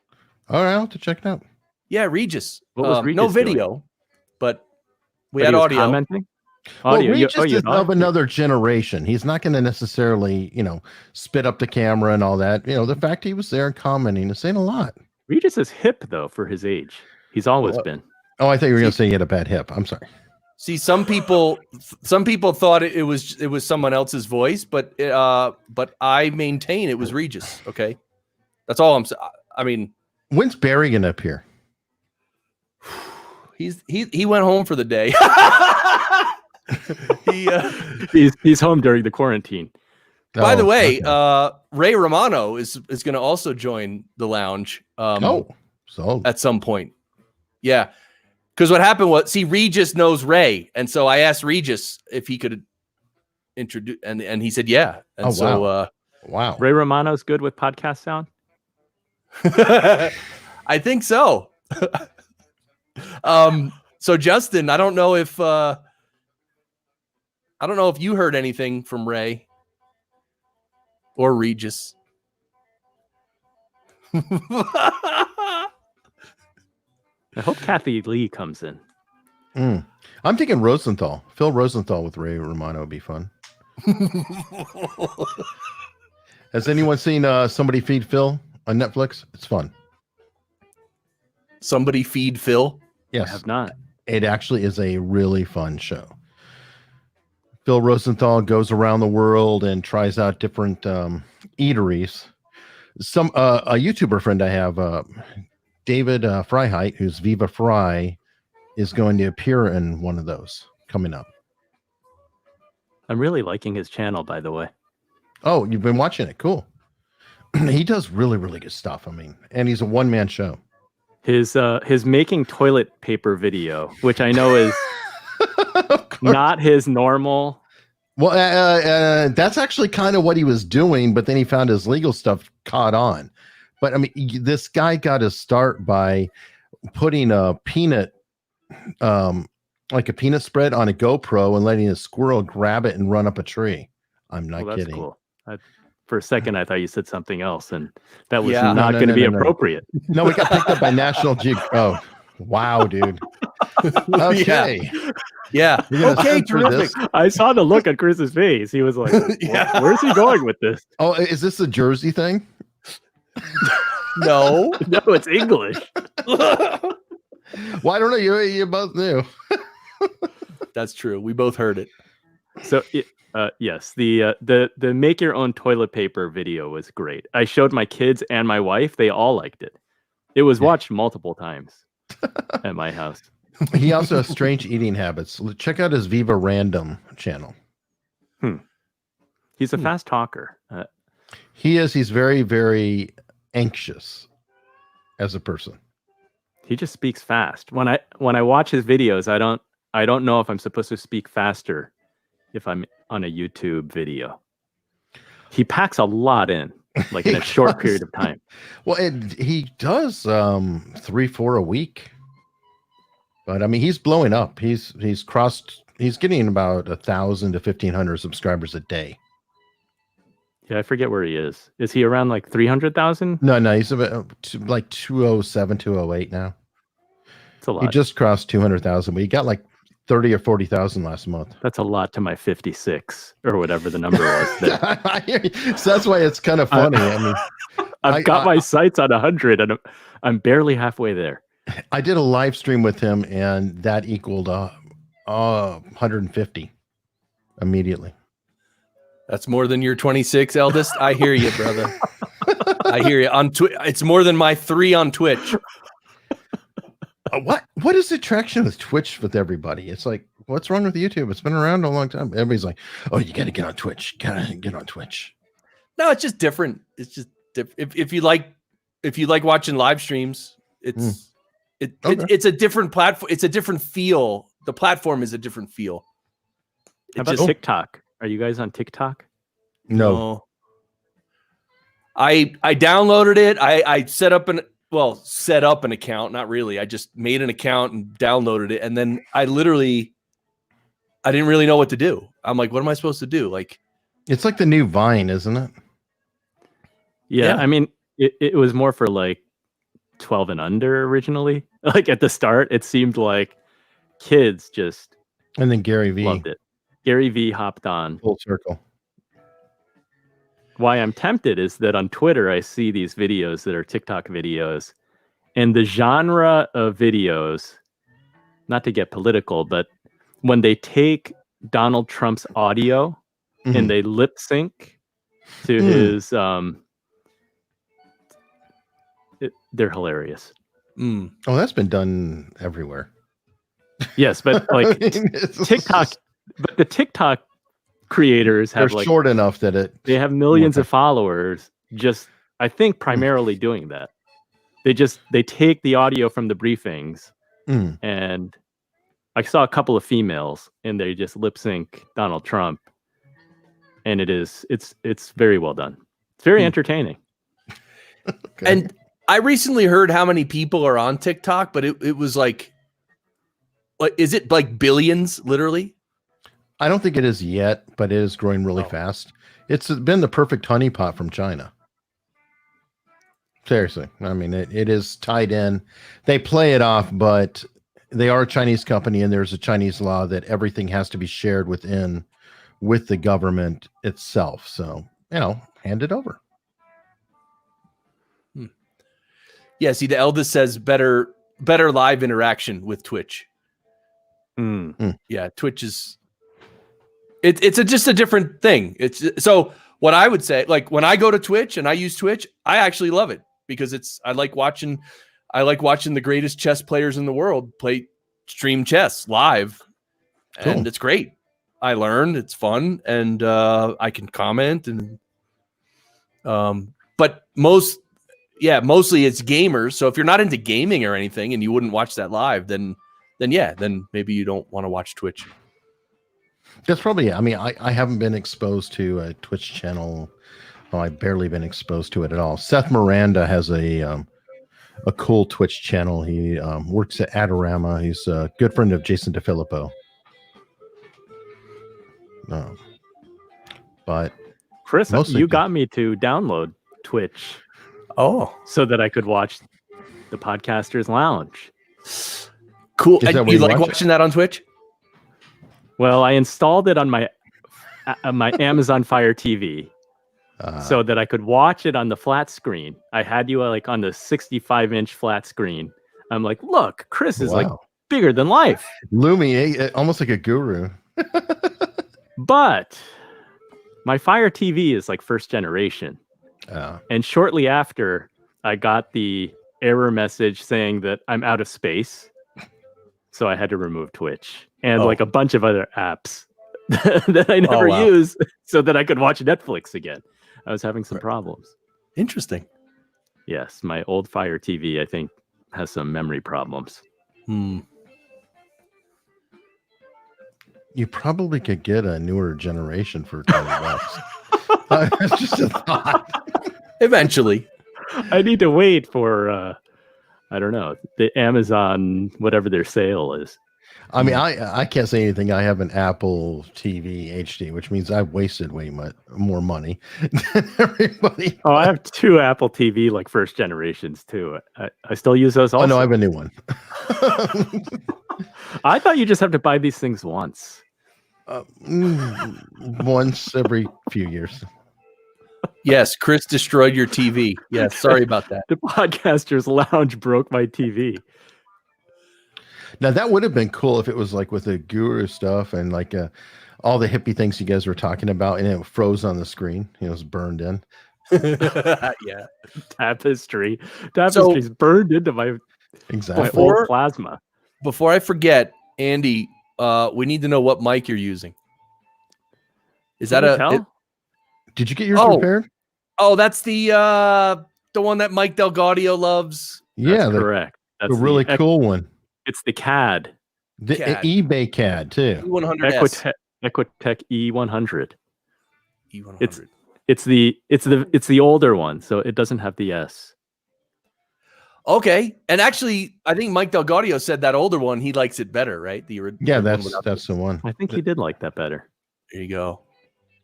All right, I'll have to check it out. Yeah, Regis. What was Regis no doing? video, but we But had he was audio. commenting. Well, Audio. Regis is not? of another generation. He's not going to necessarily, spit up the camera and all that. The fact he was there and commenting is saying a lot. Regis is hip though for his age. He's always been. Oh, I thought you were going to say he had a bad hip. I'm sorry. See, some people thought it was someone else's voice, but I maintain it was Regis. Okay, that's all I'm saying. I mean, when's Barry going to appear? He went home for the day. He's home during the quarantine. By the way, okay. Ray Romano is going to also join the lounge. So at some point, yeah. Because what happened was, Regis knows Ray, and so I asked Regis if he could introduce, and he said yeah. And wow. Ray Romano's good with podcast sound. I think so. So Justin, I don't know if you heard anything from Ray or Regis. I hope Kathy Lee comes in. I'm thinking Rosenthal. Phil Rosenthal with Ray Romano would be fun. Has anyone seen Somebody Feed Phil on Netflix? It's fun. Somebody Feed Phil? Yes. I have not. It actually is a really fun show. Phil Rosenthal goes around the world and tries out different eateries. A YouTuber friend I have, David Freiheit, who's Viva Fry, is going to appear in one of those coming up. I'm really liking his channel, by the way. Oh, you've been watching it. Cool. He does really, really good stuff. I mean, and he's a one-man show. His making toilet paper video, which I know is not his normal. Well, that's actually kind of what he was doing, but then he found his legal stuff caught on. But I mean, this guy got his start by putting a peanut, like a peanut spread on a GoPro and letting a squirrel grab it and run up a tree. I'm not Well, that's kidding. cool. For a second, I thought you said something else, and that was Yeah. not going to be appropriate. No, we got picked up by National Geographic. Oh, wow, dude. Okay. Yeah. You're gonna Okay, censor terrific. this? I saw the look on Chris's face. He was like, Yeah. Where's he going with this? Oh, is this a Jersey thing? No. No, it's English. Well, I don't know. You both knew. That's true. We both heard it. So yes, the make your own toilet paper video was great. I showed my kids and my wife; they all liked it. It was watched multiple times at my house. He also has strange eating habits. Check out his Viva Random channel. He's a fast talker. He is. He's very, very anxious as a person. He just speaks fast. When I watch his videos, I don't know if I'm supposed to speak faster if I'm on a YouTube video. He packs a lot in, like in a short period of time. Well, he does 3-4 a week. But I mean, he's blowing up. He's getting about 1,000 to 1,500 subscribers a day. Yeah, I forget where he is. Is he around like 300,000? No, he's about like 207, 208 now. It's a lot. He just crossed 200,000, but he got like 30 or 40,000 last month. That's a lot to my 56 or whatever the number was. There. I hear you. So that's why it's kind of funny. I mean, I've got my sights on 100 and I'm barely halfway there. I did a live stream with him and that equaled 150 immediately. That's more than your 26, eldest. I hear you, brother. I hear you. On it's more than my 3 on Twitch. What is the traction with Twitch with everybody? It's like, what's wrong with YouTube? It's been around a long time. Everybody's like, oh, you got to get on Twitch. Gotta get on Twitch. No, it's just different. It's just if you like watching live streams, it's a different platform. It's a different feel. The platform is a different feel. How about TikTok? Are you guys on TikTok? No. I downloaded it. I set up an account. Not really. I just made an account and downloaded it. And then I didn't really know what to do. I'm like, what am I supposed to do? Like, it's like the new Vine, isn't it? Yeah. I mean, it was more for like 12 and under originally. Like at the start, it seemed like kids just and then Gary V loved it. Gary V hopped on full circle. Why I'm tempted is that on Twitter, I see these videos that are TikTok videos, and the genre of videos, not to get political, but when they take Donald Trump's audio and they lip sync to his, they're hilarious. Oh, that's been done everywhere. Yes, but like TikTok, but the TikTok creators have they're short enough that they have millions of followers. Just I think primarily doing that. They take the audio from the briefings, and I saw a couple of females, and they just lip sync Donald Trump, and it's very well done. It's very entertaining. Okay. And I recently heard how many people are on TikTok, but it was like is it like billions, literally? I don't think it is yet, but it is growing really fast. It's been the perfect honeypot from China. Seriously. I mean, it is tied in. They play it off, but they are a Chinese company, and there's a Chinese law that everything has to be shared with the government itself. So, hand it over. Yeah, see, the eldest says better live interaction with Twitch. Yeah, Twitch is it's just a different thing. So what I would say, like when I go to Twitch and I use Twitch, I actually love it because I like watching the greatest chess players in the world play stream chess live, and Cool. it's great. I learned, it's fun, and I can comment, and but mostly it's gamers. So if you're not into gaming or anything and you wouldn't watch that live, then maybe you don't want to watch Twitch. That's probably it. I mean, I haven't been exposed to a Twitch channel. Well, I've barely been exposed to it at all. Seth Miranda has a cool Twitch channel. He works at Adorama. He's a good friend of Jason DeFilippo. But Chris, mostly you got me to download Twitch so that I could watch the Podcasters Lounge. Cool. Is that And where you you like watch it? watching that on Twitch? Well, I installed it on my Amazon Fire TV so that I could watch it on the flat screen. I had you like on the 65-inch flat screen. I'm like, look, Chris is like bigger than life. Lumi, almost like a guru. But my Fire TV is like first generation. And shortly after, I got the error message saying that I'm out of space. So I had to remove Twitch and like a bunch of other apps that I never use so that I could watch Netflix again. I was having some problems. Interesting. Yes, my old Fire TV, I think, has some memory problems. You probably could get a newer generation for $20. It's just a thought. Eventually. I need to wait for I don't know, the Amazon, whatever their sale is. I mean, I can't say anything. I have an Apple TV HD, which means I've wasted way more money than everybody. Oh, I have 2 Apple TV, like first generations too. I still use those also. Oh, no, I have a new one. I thought you just have to buy these things once. Once every few years. Yes, Chris destroyed your TV. Yes, sorry about that. The Podcasters Lounge broke my TV. Now that would have been cool if it was like with the guru stuff and like all the hippie things you guys were talking about, and it froze on the screen. It was burned in. Yeah. Tapestry's burned into my old plasma. Before I forget, Andy, we need to know what mic you're using. Is Can that you tell? Did you get yours repaired? Oh, that's the one that Mike Delgaudio loves. Yeah, that's correct. That's a really cool one. It's the CAD. The eBay CAD too. E100S. Equitech E100. E100. It's the older one, so it doesn't have the S. Okay, and actually, I think Mike Delgaudio said that older one he likes it better, right? That's the one. I think he did like that better. There you go.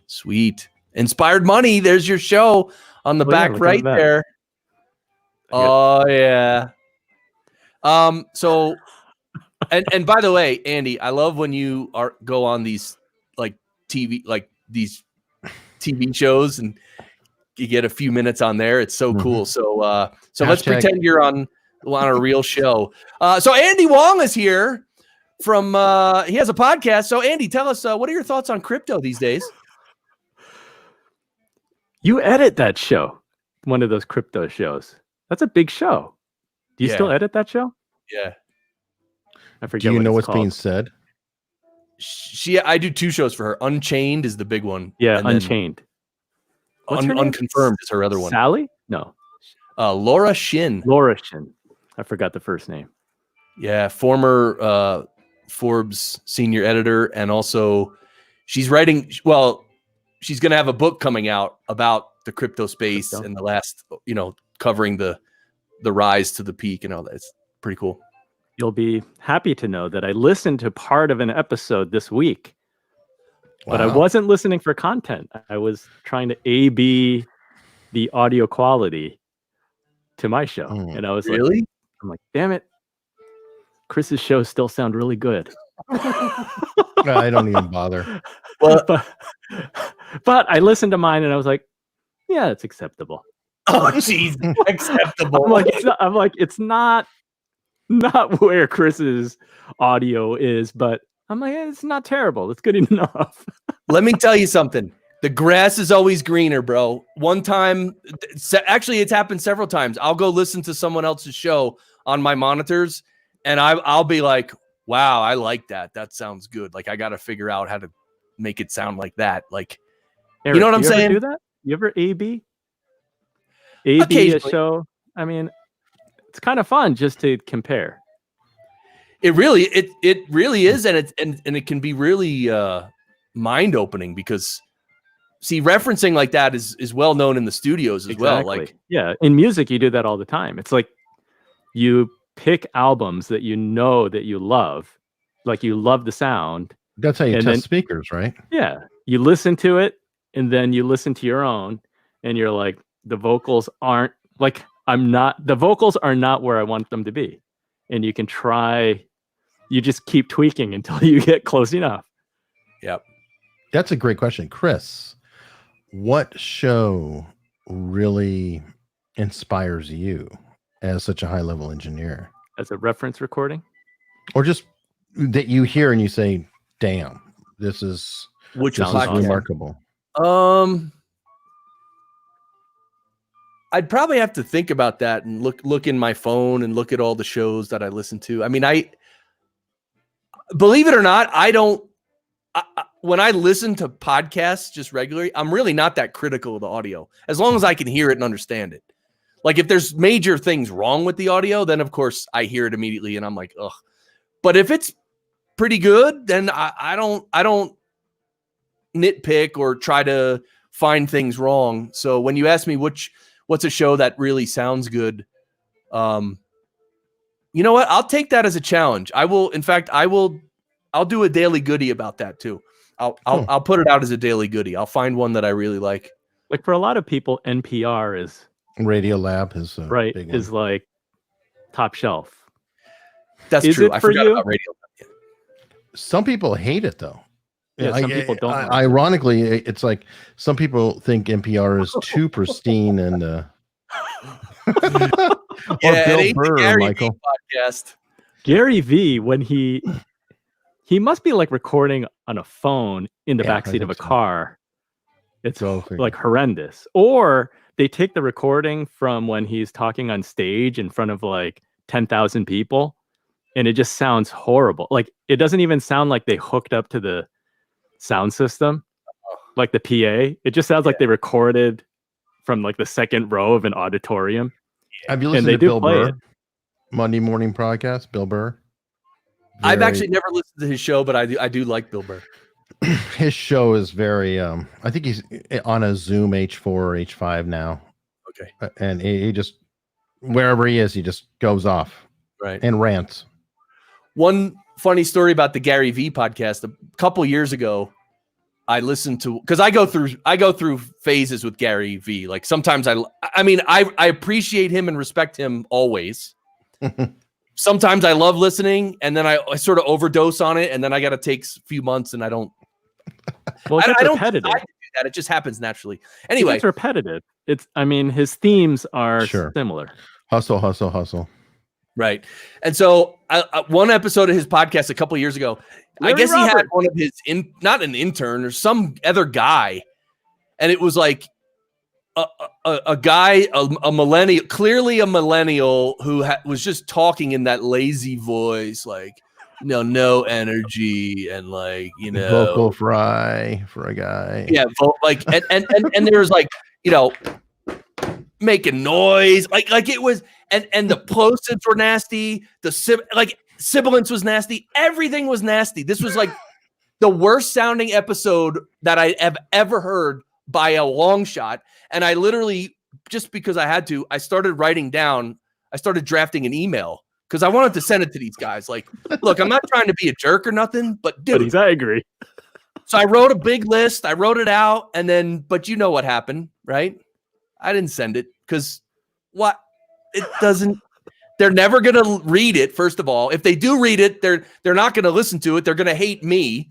Sweet. Inspired Money. There's your show on the back right there. Oh yeah. So, and by the way, Andy, I love when you go on these TV shows and you get a few minutes on there. It's so cool. So let's pretend you're on a real show. So Andy Wong is here from he has a podcast. So Andy, tell us what are your thoughts on crypto these days? You edit that show, one of those crypto shows. That's a big show. Do you still edit that show? Yeah. I forget. Do you know what's called. being said? I do 2 shows for her. Unchained is the big one. Yeah, Unchained. Unconfirmed is her other one. Sally? No. Laura Shin. Laura Shin. I forgot the first name. Yeah, former Forbes senior editor, and also she's writing. Well, she's going to have a book coming out about the crypto space and the last, covering the rise to the peak and all that. It's pretty cool. You'll be happy to know that I listened to part of an episode this week, but I wasn't listening for content. I was trying to A/B the audio quality to my show. And I was really? I'm like, damn it. Chris's shows still sound really good. I don't even bother. Well, but I listened to mine and I was like, yeah, it's acceptable. Oh, jeez, acceptable. I'm like, it's not where Chris's audio is, but I'm like, it's not terrible. It's good enough. Let me tell you something. The grass is always greener, bro. One time, actually, it's happened several times. I'll go listen to someone else's show on my monitors, and I'll be like, wow, I like that. That sounds good. Like I got to figure out how to make it sound like that. Like, Eric, you know what I'm do you ever saying? do that? You ever A/B? A/B a Occasionally. show? I mean, it's kind of fun just to compare. It really is, and it can be really mind opening because see, referencing like that is well known in the studios as well. Like, yeah, in music you do that all the time. It's like you pick albums that you know that you love, like you love the sound. That's how you And test then- speakers, right? Yeah, you listen to it, and then you listen to your own, and you're like, the vocals aren't like the vocals are not where I want them to be, and you can try. You just keep tweaking until you get close enough. yep. That's a great question, Chris. What show really inspires you as such a high-level engineer, As a reference recording, or just that you hear and you say, "Damn, this is Which Sounds this is awesome. remarkable." I'd probably have to think about that and look in my phone and look at all the shows that I listen to. I mean, I believe it or not, when I listen to podcasts just regularly, I'm really not that critical of the audio as long as I can hear it and understand it. Like if there's major things wrong with the audio, then of course I hear it immediately and I'm like, ugh. But if it's pretty good, then I don't nitpick or try to find things wrong. So when you ask me what's a show that really sounds good, you know what? I'll take that as a challenge. I'll do a daily goodie about that too. I'll put it out as a daily goodie. I'll find one that I really like. like for a lot of people, NPR is Radio Lab is right big is one. like top shelf. That's Is true. it I for forgot you? about radio. Some people hate it though. Yeah, some people don't like it. Ironically, it's like some people think NPR is too pristine and or Yeah, Bill it ain't the Burr, Gary V Michael. podcast. Gary V, when he must be like recording on a phone in the Yeah, I backseat of a think so. car. It's Go figure. like horrendous. Or they take the recording from when he's talking on stage in front of like 10,000 people, and it just sounds horrible. Like it doesn't even sound like they hooked up to the sound system, like the PA. It just sounds like they recorded from like the second row of an auditorium. Have you And listened they to do Bill play Burr? it. Monday morning podcast, Bill Burr. I've Very- actually never listened to his show, but I do like Bill Burr. his show is very I think he's on a Zoom H4 or H5 now. Okay. And he just wherever he is, he just goes off Right. and rants. One funny story about the Gary V podcast. A couple years ago, I listened to because I go through phases with Gary V. Like sometimes I appreciate him and respect him always. Sometimes I love listening, and then I sort of overdose on it, and then I got to take a few months, and I don't. Well, I it's don't repetitive. decide to do that. It just happens naturally. Anyway, It's repetitive. His themes are Sure. similar. Hustle, hustle, hustle. right. And so one episode of his podcast a couple years ago, I Larry guess he had Roberts. one of his not an intern or some other guy, and it was like a guy, a millennial, clearly a millennial who was just talking in that lazy voice, like no energy and like Vocal fry for a guy. yeah, like and there was like making noise, like it was, and the plosives were nasty, sibilance was nasty, everything was nasty. This was like the worst sounding episode that I have ever heard by a long shot. And I literally, just because I had to, I started drafting an email because I wanted to send it to these guys. Like, look, I'm not trying to be a jerk or nothing, but dude. But he's angry. So I wrote a big list. I wrote it out. And then, but you know what happened, right? I didn't send it because they're never going to read it. First of all, if they do read it, they're not going to listen to it. They're going to hate me.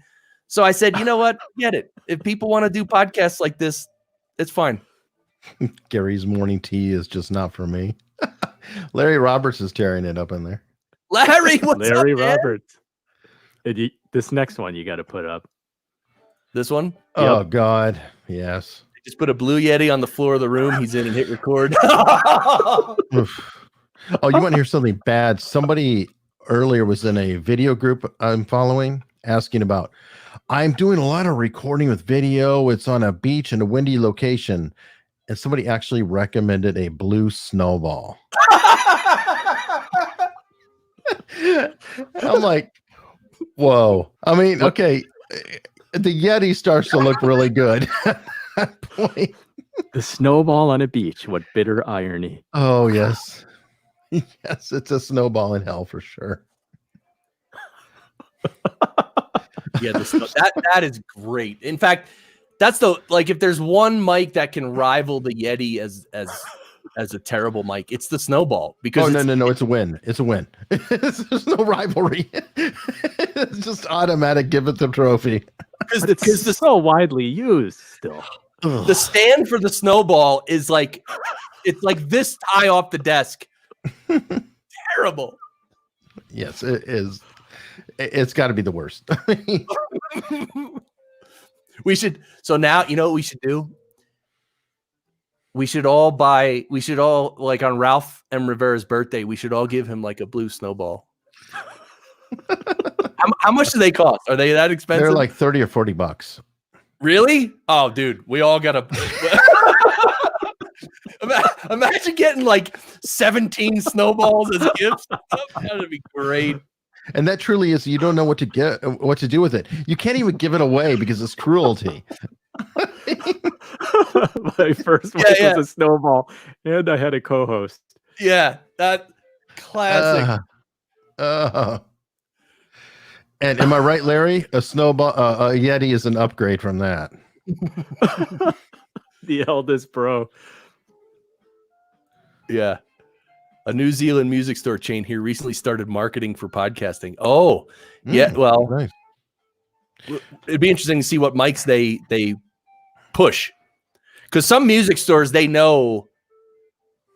So I said, you know what? Get it. If people want to do podcasts like this, it's fine. Gary's morning tea is just not for me. Larry Roberts is tearing it up in there. Larry, what's Larry up, man? Roberts. This next one you got to put up. This one? Oh God, yes. Just put a Blue Yeti on the floor of the room he's in and hit record. Oof. Oh, you want to hear something bad? Somebody earlier was in a video group I'm following, asking about, I'm doing a lot of recording with video. It's on a beach in a windy location. And somebody actually recommended a blue snowball. I'm like, whoa. I mean, okay, the Yeti starts to look really good at that point. The snowball on a beach. What bitter irony. Oh, yes. Yes, it's a snowball in hell for sure. Yeah, that is great. In fact, that's if there's one mic that can rival the Yeti as a terrible mic, it's the snowball. Because no, it's a win. It's a win. There's no rivalry. It's just automatic. Give it the trophy. But it's so widely used still. The stand for the snowball is like it's like this high off the desk. Terrible. Yes, it is. It's got to be the worst. We should. So now you know what we should do. We should all like on Ralph M. Rivera's birthday. We should all give him like a blue snowball. How much do they cost? Are they that expensive? They're like $30 or $40. Really? Oh, dude, we all got to. Imagine getting like 17 snowballs as gifts. That would be great. And that truly is, you don't know what to do with it. You can't even give it away because it's cruelty. My first one was a snowball, and I had a co-host. Yeah, that classic. And am I right, Larry? A snowball, a Yeti is an upgrade from that. The eldest bro. Yeah. A New Zealand music store chain here recently started marketing for podcasting. Oh, yeah. Well, nice. It'd be interesting to see what mics they push. Because some music stores, they know,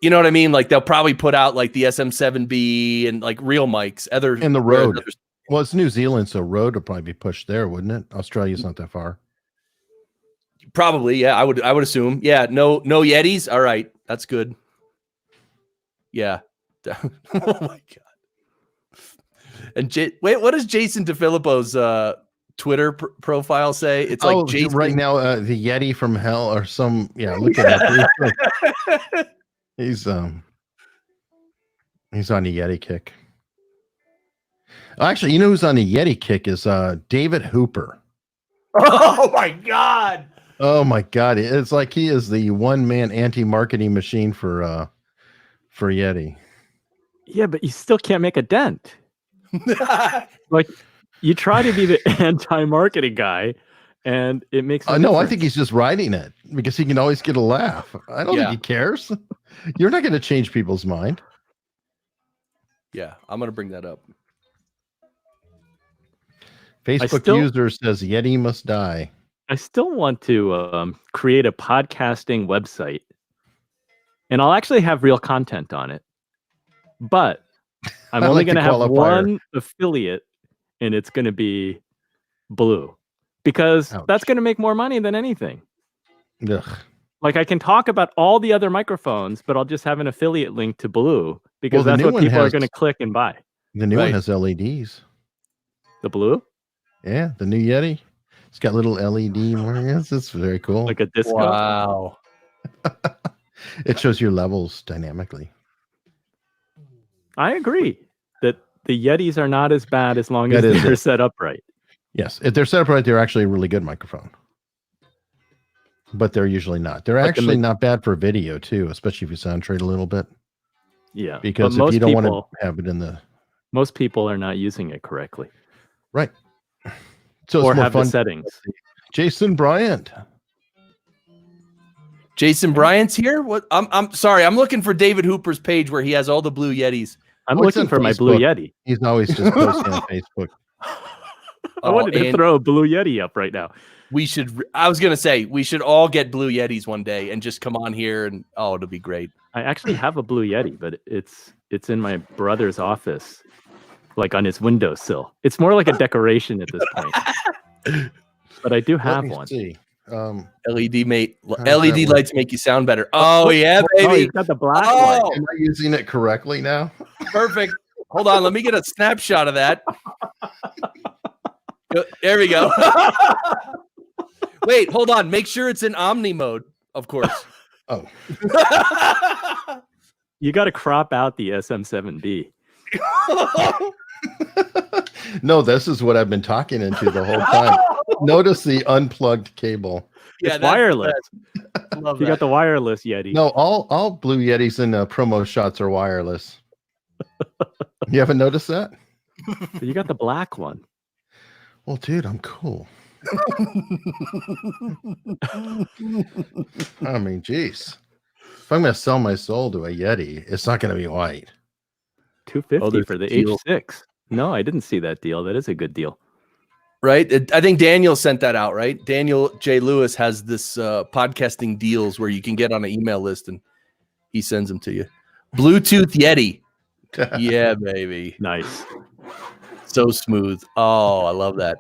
you know what I mean? Like they'll probably put out like the SM7B and like real mics. And the Rode. Well, it's New Zealand, so Rode would probably be pushed there, wouldn't it? Australia's not that far. Probably, yeah. I would assume. Yeah, no Yetis. All right, that's good. Yeah. Oh my god. And what does Jason DeFilippo's Twitter profile say? It's like Jason right now, the Yeti from hell or some. Yeah, look at that. He's on a Yeti kick. Actually, you know who's on a Yeti kick is David Hooper. Oh my god. Oh my god! It's like he is the one-man anti-marketing machine for Yeti. Yeah, but you still can't make a dent. Like you try to be the anti-marketing guy, and it makes no. difference. I think he's just writing it because he can always get a laugh. I don't think he cares. You're not going to change people's mind. Yeah, I'm going to bring that up. Facebook user says Yeti must die. I still want to create a podcasting website, and I'll actually have real content on it. But I'm only going to have one affiliate, and it's going to be Blue, because that's going to make more money than anything. Ugh. Like I can talk about all the other microphones, but I'll just have an affiliate link to Blue because that's what people are going to click and buy. The new one has LEDs. The Blue? Yeah, the new Yeti. It's got little LED markers. It's very cool. Like a disco. Wow. It shows your levels dynamically. I agree that the Yetis are not as bad as long as they're set up right. Yes, if they're set up right, they're actually a really good microphone. But they're usually not. They're actually not bad for video too, especially if you sound trade a little bit. Yeah, because if you don't want to have it in the... Most people are not using it correctly. Right. So or it's more have fun. The settings. Jason Bryant. Jason Bryant's here? What? I'm sorry. I'm looking for David Hooper's page where he has all the blue Yetis. I'm looking for my blue Yeti. He's always just posting on Facebook. I wanted to throw a blue Yeti up right now. I was going to say, we should all get blue Yetis one day and just come on here and it'll be great. I actually have a blue Yeti, but it's in my brother's office, like on his windowsill. It's more like a decoration at this point. But I do have one. See. LED lights make you sound better. Oh yeah, baby. Oh, you got the black one. Am I using it correctly now? Perfect. Hold on, let me get a snapshot of that. There we go. Wait, hold on. Make sure it's in Omni mode, of course. Oh, You got to crop out the SM7B. no, this is what I've been talking into the whole time. Notice the unplugged cable. Yeah, It's wireless. Love You that. got the wireless Yeti. No, all Blue Yetis in promo shots are wireless. You haven't noticed that? You got the black one. Well, dude, I'm cool. I mean, geez. If I'm going to sell my soul to a Yeti, it's not going to be white. $250 there's for a the deal. H6. No, I didn't see that deal. That is a good deal. Right? I think Daniel sent that out, right? Daniel J. Lewis has this podcasting deals where you can get on an email list and he sends them to you. Bluetooth Yeti. Yeah, baby. Nice. So smooth. Oh, I love that.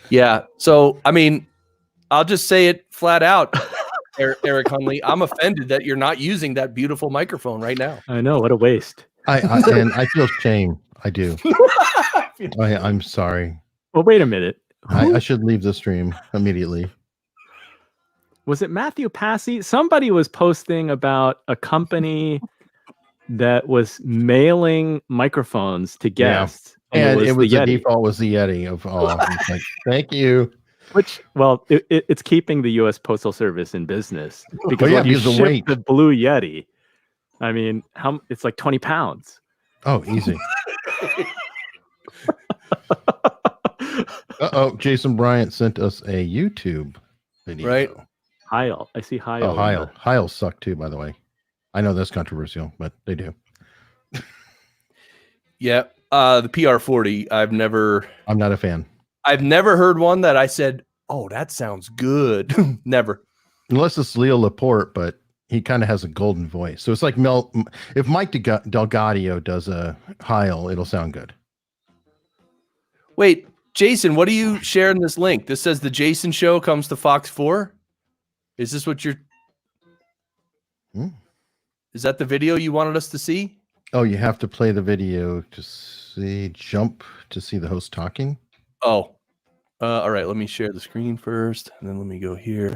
Yeah. So, I mean, I'll just say it flat out, Eric Hunley. I'm offended that you're not using that beautiful microphone right now. I know. What a waste. And I feel shame. I do. I'm sorry. Well, wait a minute. I should leave the stream immediately. Was it Matthew Passy? Somebody was posting about a company that was mailing microphones to guests. And it was the the Yeti, default was the Yeti of all. It's like, thank you. which, well, it's keeping the U.S. Postal Service in business because yeah, when you because the ship weight. the Blue Yeti, I mean, it's like 20 pounds. Oh, easy. Jason Bryant sent us a YouTube video. Right. Heil. I see Heil. Oh, Heil. Heil suck too, by the way. I know that's controversial, but they do. Yeah. The PR40. I'm not a fan. I've never heard one that I said, oh, that sounds good. Never. Unless it's Leo Laporte, but he kind of has a golden voice. So it's like if Mike Delgadio does a Heil, it'll sound good. Wait, Jason, what are you sharing this link? This says the Jason Show comes to Fox 4. Is this what you're... Is that the video you wanted us to see? Oh, you have to play the video to jump to see the host talking. Oh, all right. Let me share the screen first, and then let me go here.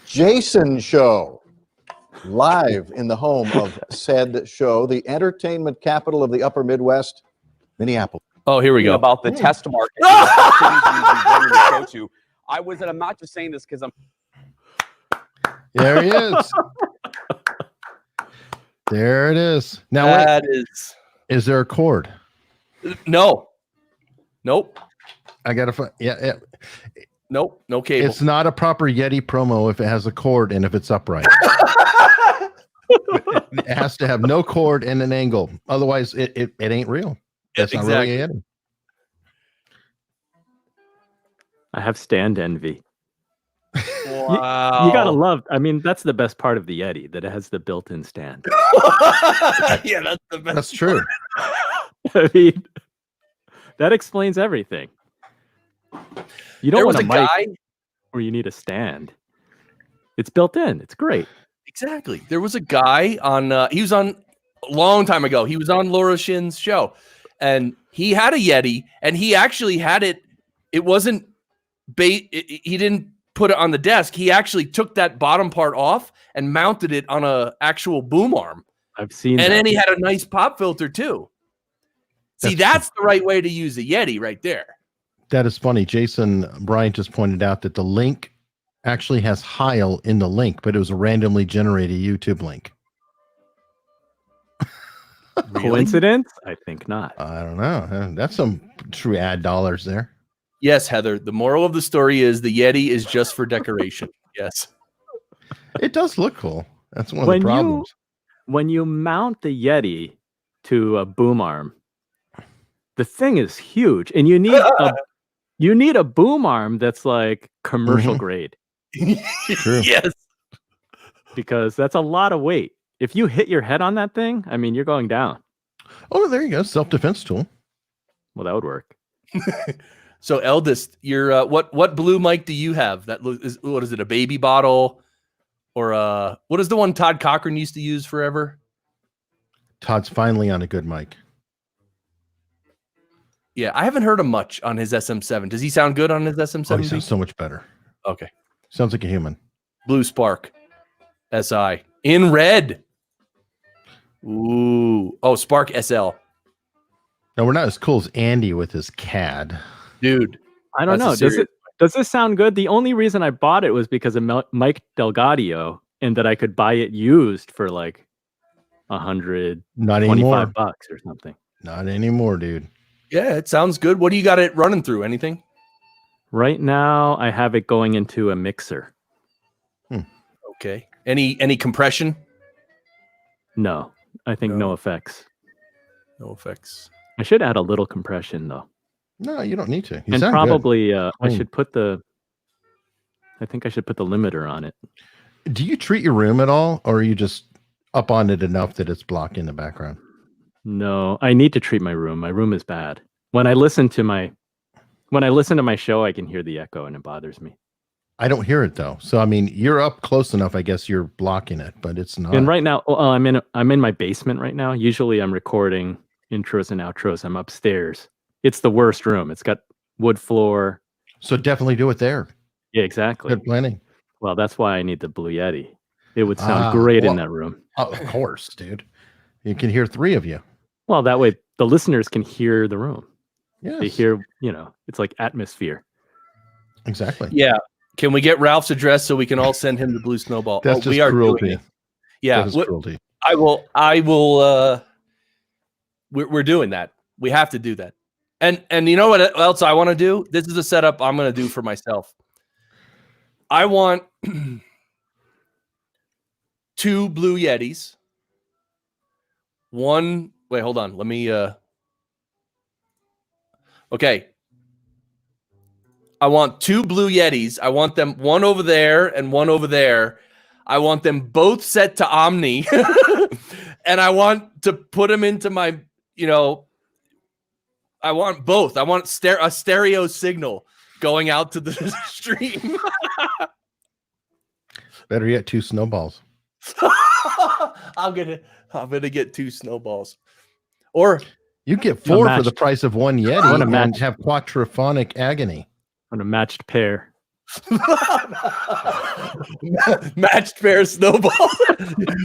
Jason Show, live in the home of said show, the entertainment capital of the upper Midwest, Minneapolis. Oh, here we go. About the test market. The to. I was, and I'm not just saying this because I'm. There he is. There it is. Now, That is there a cord? No. Nope. I got to yeah. Nope. No cable. It's not a proper Yeti promo if it has a cord and if it's upright. It has to have no cord and an angle. Otherwise, it ain't real. That's not really a Yeti. I have stand envy. Wow. You gotta love. I mean, that's the best part of the Yeti, that it has the built-in stand. Yeah, that's the best. That's true. I mean, that explains everything. You don't want a mic where you need a stand. It's built in. It's great. Exactly. There was a guy on. He was on a long time ago. He was on Laura Shin's show, and he had a Yeti, and he actually had it. It wasn't bait. He didn't put it on the desk. He actually took that bottom part off and mounted it on a actual boom arm. I've seen And that. then he had a nice pop filter too. See, that's the right way to use a Yeti right there. That is funny. Jason Bryant just pointed out that the link actually has Heil in the link, but it was a randomly generated YouTube link. Coincidence? I think not. I don't know. That's some true ad dollars there. Yes, Heather. The moral of the story is the Yeti is just for decoration. Yes. It does look cool. That's one of the problems. When you mount the Yeti to a boom arm, the thing is huge, and you need a boom arm that's like commercial grade. True. Yes. Because that's a lot of weight. If you hit your head on that thing, I mean, you're going down. Oh, there you go. Self-defense tool. Well, that would work. So, eldest, you're what blue mic do you have? That what is it? A baby bottle, or what is the one Todd Cochran used to use forever? Todd's finally on a good mic. Yeah, I haven't heard him much on his SM7. Does he sound good on his SM7? Oh, he sounds so much better. Okay. Sounds like a human. Blue Spark SI in red. Ooh. Oh, Spark SL. Now, we're not as cool as Andy with his CAD. Dude. I don't That's know. Does this sound good? The only reason I bought it was because of Mike Delgadio, and that I could buy it used for like $125 Not anymore. or something. Not anymore, dude. Yeah, it sounds good. What do you got it running through? Anything? Right now, I have it going into a mixer. Okay. Any compression? No, I think no effects. No effects. I should add a little compression though. No, you don't need to. You And sound probably I Clean. should put I think I should put the limiter on it. good. Do you treat your room at all, or are you just up on it enough that it's blocking the background? No, I need to treat my room. My room is bad. When I listen to my show, I can hear the echo and it bothers me. I don't hear it though. So I mean, you're up close enough. I guess you're blocking it, but it's not. And right now, I'm in my basement right now. Usually, I'm recording intros and outros. I'm upstairs. It's the worst room. It's got wood floor. So definitely do it there. Yeah, exactly. Good planning. Well, that's why I need the Blue Yeti. It would sound great in that room. Oh, of course, dude. You can hear three of you. Well, that way the listeners can hear the room. Yes, They hear, it's like atmosphere. exactly. Yeah. Can we get Ralph's address so we can all send him the blue snowball? That's just we are cruelty. doing it. Yeah. That is cruelty. I will. We're doing that. We have to do that. And you know what else I want to do? This is a setup I'm going to do for myself. I want 2 Blue Yetis. Wait, hold on. Let me. Okay. I want 2 Blue Yetis. I want them one over there and one over there. I want them both set to Omni. And I want to put them into my, I want both. I want a stereo signal going out to the stream. Better yet, 2 snowballs. I'm gonna get 2 snowballs. Or You get 4 for matched. the price of 1 Yeti want a and matched. have quadraphonic agony. On a matched pair. matched pair snowball.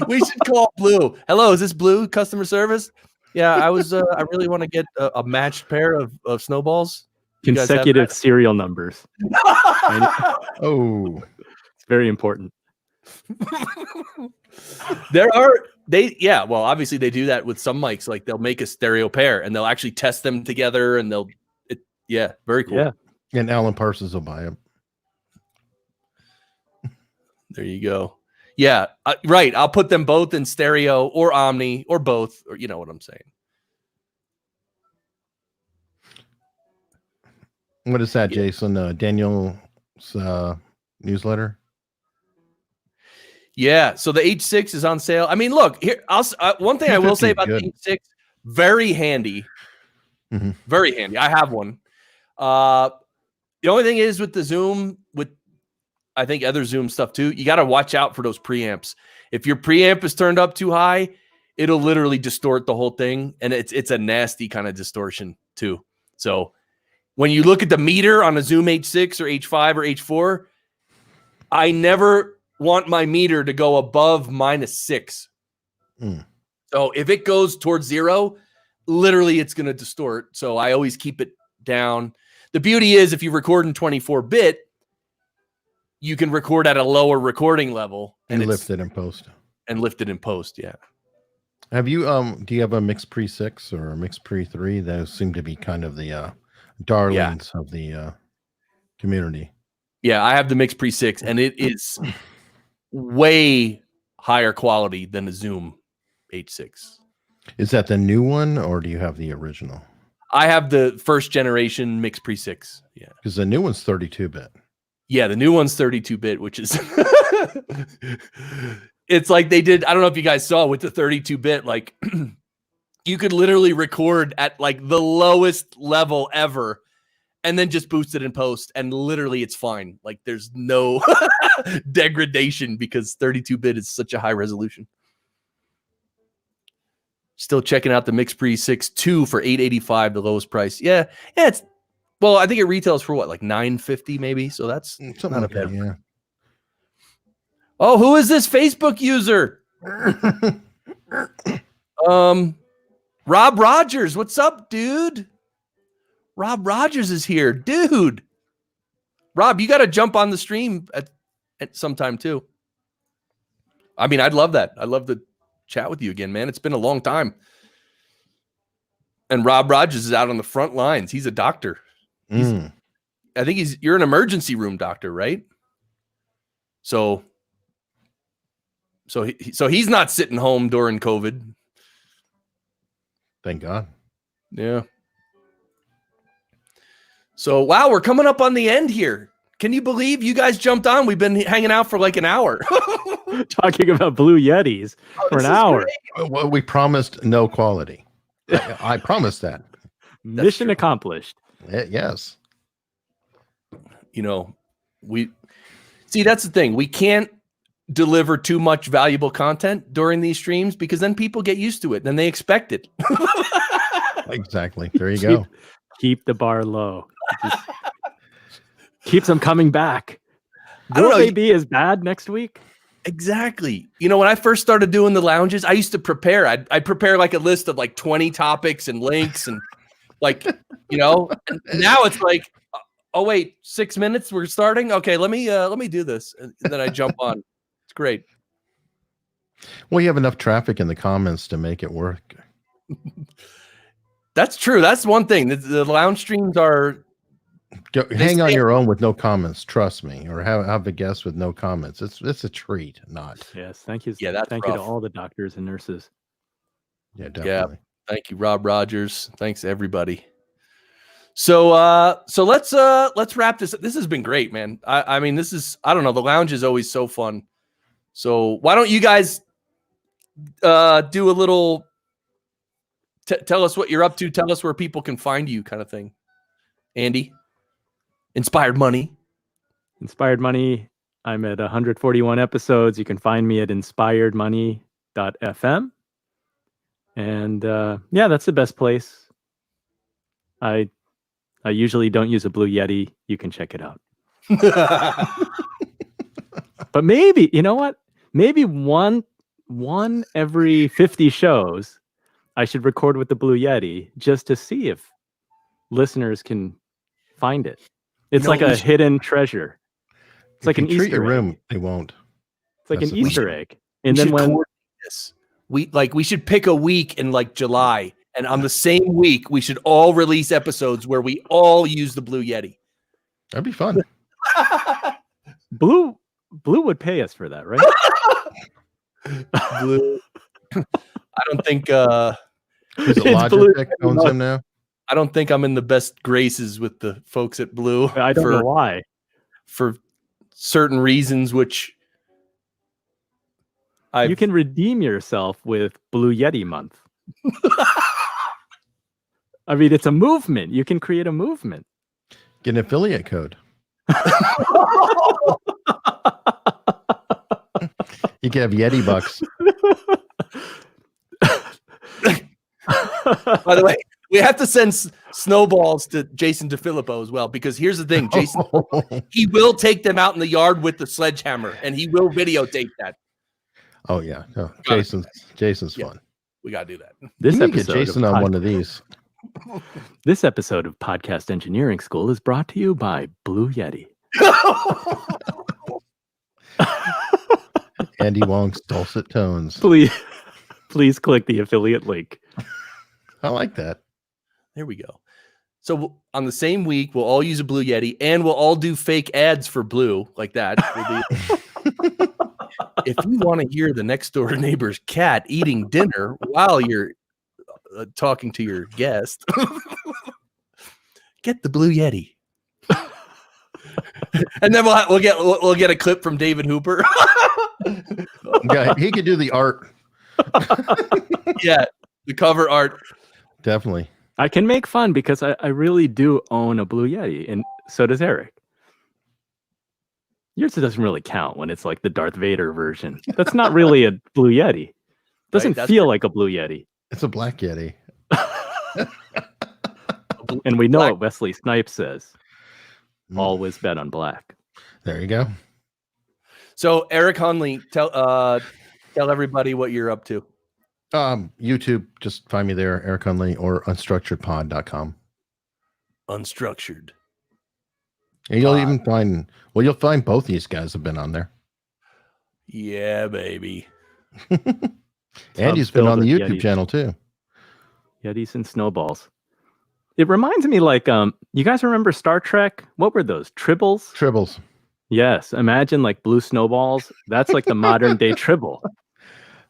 We should call Blue. Hello, is this Blue customer service? Yeah, I really want to get a matched pair of snowballs. You guys have Consecutive serial numbers. that? Oh, It's very important. Well, obviously they do that with some mics. Like they'll make a stereo pair and they'll actually test them together and very cool. Yeah. and Alan Parsons will buy them. There you go. Yeah, right. I'll put them both in stereo or Omni or both, or you know what I'm saying. What is that, Jason? Daniel's newsletter? Yeah, so the H6 is on sale. I mean, look here. One thing I will say about good. the H6, very handy, Mhm. very handy. I have one. The only thing is with the Zoom, with I think other Zoom stuff too, you got to watch out for those preamps. If your preamp is turned up too high, it'll literally distort the whole thing, and it's a nasty kind of distortion too. So when you look at the meter on a Zoom H6 or H5 or H4, I never want my meter to go above -6. So if it goes towards 0, literally it's going to distort. So I always keep it down. The beauty is if you record in 24-bit, you can record at a lower recording level And lift it in post. and lift it in post. Yeah. Have you do you have a Mix Pre 6 or a Mix Pre 3? Those seem to be kind of the darlings of the community. Yeah, I have the Mix Pre 6 and it is way higher quality than the Zoom H6. Is that the new one or do you have the original? I have the first generation Mix Pre 6. Yeah. Because the new one's 32-bit. Yeah, the new one's 32-bit, which is it's like they did. I don't know if you guys saw with the 32-bit, like you could literally record at like the lowest level ever and then just boost it in post and literally it's fine. Like there's no degradation because 32-bit is such a high resolution. Still checking out the MixPre 6 for $885, the lowest price. Yeah, it's well, I think it retails for what, like $950 maybe. So that's Something not like a bad. that, yeah. Oh, who is this Facebook user? Rob Rogers. What's up, dude? Rob Rogers is here, dude. Rob, you got to jump on the stream at some time too. I mean, I'd love that. I'd love to chat with you again, man. It's been a long time. And Rob Rogers is out on the front lines. He's a doctor. I think you're an emergency room doctor, right? So he's not sitting home during COVID. Thank God. Yeah. So, wow, we're coming up on the end here. Can you believe you guys jumped on? We've been hanging out for like an hour. Talking about Blue Yetis for an hour. Well, we promised no quality. I promised that. Mission accomplished. Yes. You know, that's the thing. We can't deliver too much valuable content during these streams because then people get used to it. Then they expect it. Exactly. There you go. Keep the bar low. Just keeps them coming back. Will they be as bad next week? Exactly. You know, when I first started doing the lounges, I used to prepare. I'd prepare like a list of like 20 topics and links and like, you know, and now it's like, oh wait, 6 minutes, we're starting. Okay, let me do this. And then I jump on. It's great. Well, you have enough traffic in the comments to make it work. That's true. That's one thing. The lounge streams are hang on your own with no comments. Trust me, or have a guest with no comments. It's a treat. Not. Yes. Thank you. Yeah, that's thank rough. you to all the doctors and nurses. Yeah, definitely. Yeah. Thank you, Rob Rogers. Thanks everybody. So let's wrap this up. This has been great, man. I mean, I don't know. The lounge is always so fun. So why don't you guys do a little tell us what you're up to, tell us where people can find you kind of thing. Andy, Inspired Money. Inspired Money. I'm at 141 episodes. You can find me at inspiredmoney.fm. And yeah, that's the best place. I usually don't use a Blue Yeti. You can check it out. But maybe, you know what? Maybe one every 50 shows, I should record with the Blue Yeti just to see if listeners can find it. It's like a hidden treasure. It's like an Easter room. egg. They won't. It's like That's an the Easter thing. egg. And then when we should pick a week in like July, and on the same week we should all release episodes where we all use the Blue Yeti. That'd be fun. Blue would pay us for that, right? Blue. I don't think Is it It's Blue. Logitech owns them now? I don't think I'm in the best graces with the folks at Blue. I don't know why. For certain reasons, which You can redeem yourself with Blue Yeti month. I mean, it's a movement. You can create a movement. Get an affiliate code. You can have Yeti bucks. By the way, we have to send snowballs to Jason DeFilippo as well, because here's the thing, Jason, he will take them out in the yard with the sledgehammer, and he will videotape that. Oh yeah, no, Jason's Yeah. fun. We gotta do that. This You need to get episode Jason of on one of these. This episode of Podcast Engineering School is brought to you by Blue Yeti. Andy Wong's dulcet tones. Please click the affiliate link. I like that. There we go. So on the same week, we'll all use a Blue Yeti, and we'll all do fake ads for Blue like that. If you want to hear the next door neighbor's cat eating dinner while you're talking to your guest, get the Blue Yeti. And then we'll get a clip from David Hooper. Yeah, he could do the art. Yeah, the cover art. Definitely. I can make fun because I really do own a Blue Yeti, and so does Eric. Yours doesn't really count when it's like the Darth Vader version. That's not really a Blue Yeti. Doesn't Right, feel like a Blue Yeti. It's a black Yeti. And we know Black- what Wesley Snipes says. Always bet on black. There you go. So Eric Hunley, tell everybody what you're up to. YouTube, just find me there, Eric Hunley, or unstructuredpod.com. Unstructured. And you'll even find, you'll find both these guys have been on there. Yeah, baby. Andy's been on the filled YouTube with Yetis. channel too. Yetis and snowballs. It reminds me like, you guys remember Star Trek? What were those? Tribbles? Tribbles. Yes. Imagine like blue snowballs. That's like the modern day Tribble.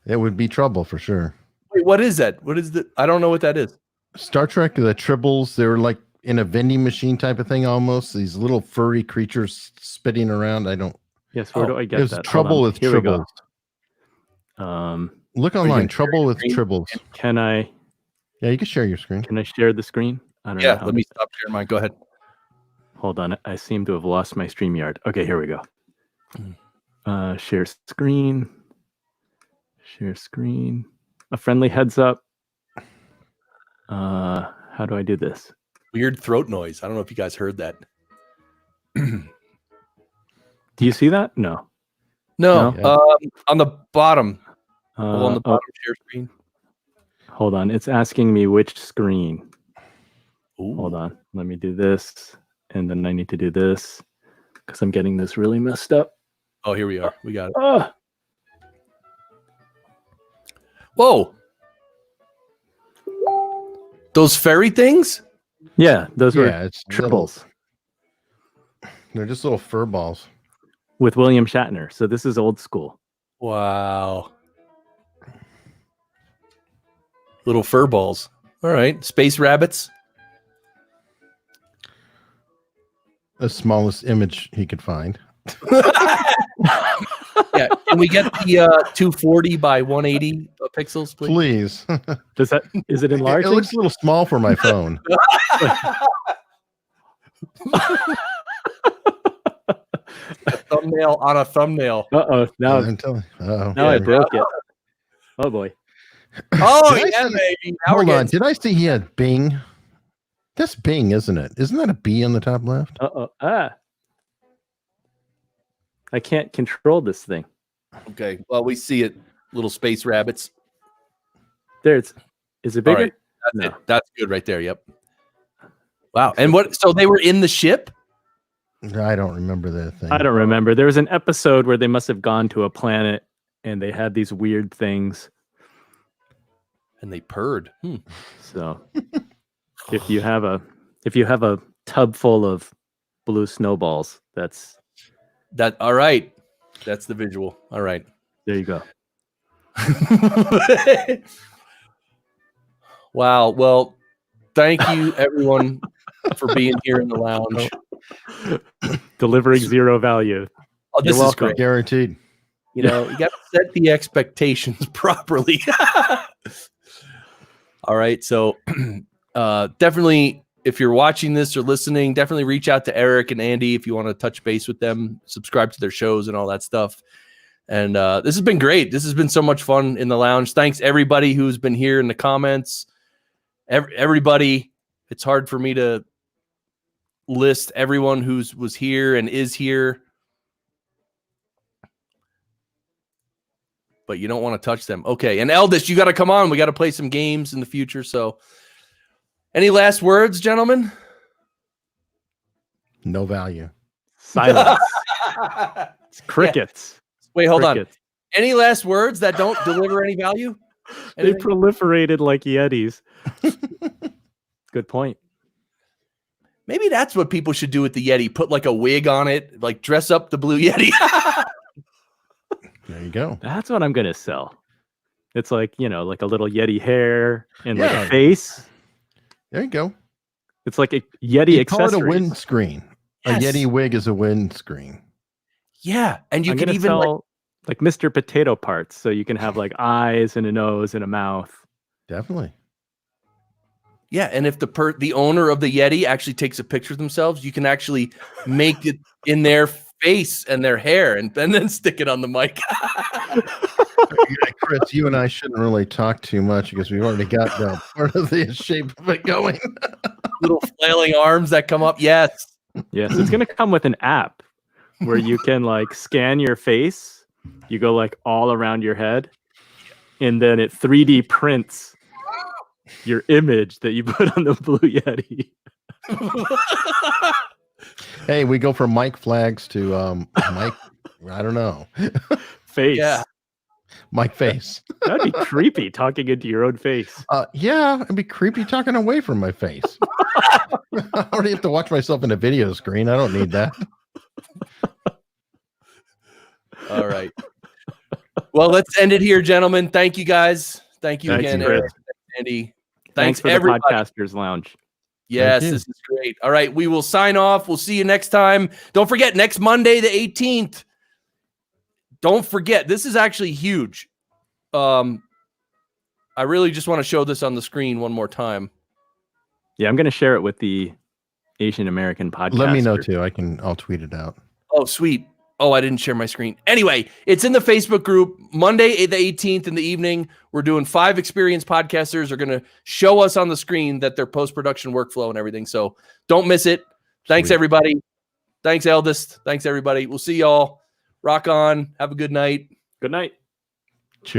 It would be trouble for sure. Wait, what is that? What is the? I don't know what that is. Star Trek, the Tribbles, they were like in a vending machine type of thing almost. These little furry creatures spitting around. I don't. Yes. Where do I get There's that? Hold trouble on. with Here we go. Tribbles. Look online. gonna Trouble with screen? Tribbles. Can I Yeah, you can share your screen. share the screen? I don't know. Yeah, how let me stop sharing mine. Go ahead. Hold on. I seem to have lost my StreamYard. Okay, here we go. Share screen. Share screen. A friendly heads up. How do I do this? Weird throat noise. I don't know if you guys heard that. Do you see that? No. No, No? on the bottom. On the Oh, bottom share screen. hold on. It's asking me which screen. Ooh. Hold on. Let me do this. And then I need to do this because I'm getting this really messed up. Oh, here we are. We got it. Oh, Whoa. Those fairy things? yeah. Those were Yeah, it's little, tribbles they're just little fur balls. with William Shatner. So this is old school. Wow. Little fur balls. All right. Space rabbits. The smallest image he could find. Yeah. Can we get the 240 by 180 pixels, please? Please. Is it It enlarging? looks a little small for my phone. Thumbnail on a thumbnail. Uh-oh. Now I'm telling you. Uh-oh. Now I Yeah. broke it. Oh boy. Oh, Did I yeah, see- baby. Now we're Hold on. getting Did I see he had Bing? That's Bing, isn't it? Isn't that a B on the top left? Uh-oh. I can't control this thing. okay. Well, we see it. Little space rabbits. There it's is it All bigger? right. That's No. it. That's good right there. Yep. Wow. And what? So they were in the ship? I don't remember that thing. I don't remember. There was an episode where they must have gone to a planet and they had these weird things. And they purred. So if you have a tub full of blue snowballs, that's That. All right. That's the visual. All right. there you go. Wow. Well, thank you everyone for being here in the lounge. Delivering zero value. Oh, this You're is welcome. great. Guaranteed. You know, you got to set the expectations properly. All right. So definitely, if you're watching this or listening, definitely reach out to Eric and Andy if you want to touch base with them, subscribe to their shows and all that stuff. And this has been great. This has been so much fun in the lounge. Thanks everybody who's been here in the comments. Everybody, it's hard for me to list everyone who's was here and is here. But you don't want to touch them. Okay. And Eldest, you got to come on. We got to play some games in the future. So any last words, gentlemen? No value. Silence. It's crickets. Wait, hold on. Crickets. Any last words that don't deliver any value? They Anything? proliferated like Yetis. Good point. Maybe that's what people should do with the Yeti. Put like a wig on it, like dress up the blue Yeti. There you go. That's what I'm gonna sell. It's like, like a little Yeti hair and like Yeah. a face. There you go. It's like a Yeti You call it a accessory. windscreen. Yes. A Yeti wig is a windscreen. Yeah. And you I'm can gonna even sell like Mr. Potato parts, so you can have like eyes and a nose and a mouth. Definitely. yeah. And if the owner of the Yeti actually takes a picture of themselves, you can actually make it in there face and their hair and then stick it on the mic. Yeah, Chris, you and I shouldn't really talk too much because we've already got part of the shape of it going. Little flailing arms that come up. Yes. Yes, it's gonna come with an app where you can like scan your face. You go like all around your head, and then it 3D prints your image that you put on the Blue Yeti. Hey, we go from Mike Flags to Mike. I don't know. Face. Yeah. Mike Face. That'd be creepy talking into your own face. Yeah, it'd be creepy talking away from my face. I already have to watch myself in a video screen. I don't need that. All right. Well, let's end it here, gentlemen. Thank you, guys. Thank you Thanks, again, Chris. Eric, Andy. Thanks for everybody. the Podcasters Lounge. Yes, you. this is great. All right, we will sign off. We'll see you next time. Don't forget, next Monday, the 18th. Don't forget, this is actually huge. I really just want to show this on the screen one more time. Yeah, I'm going to share it with the Asian American podcast. Let me know too. I'll tweet it out. Oh, sweet. Oh, I didn't share my screen. Anyway, it's in the Facebook group. Monday, the 18th in the evening. We're doing 5 experienced podcasters are going to show us on the screen that their post-production workflow and everything. So don't miss it. Thanks, Sweet. everybody. Thanks, Eldest. Thanks, everybody. We'll see y'all. Rock on. Have a good night. Good night.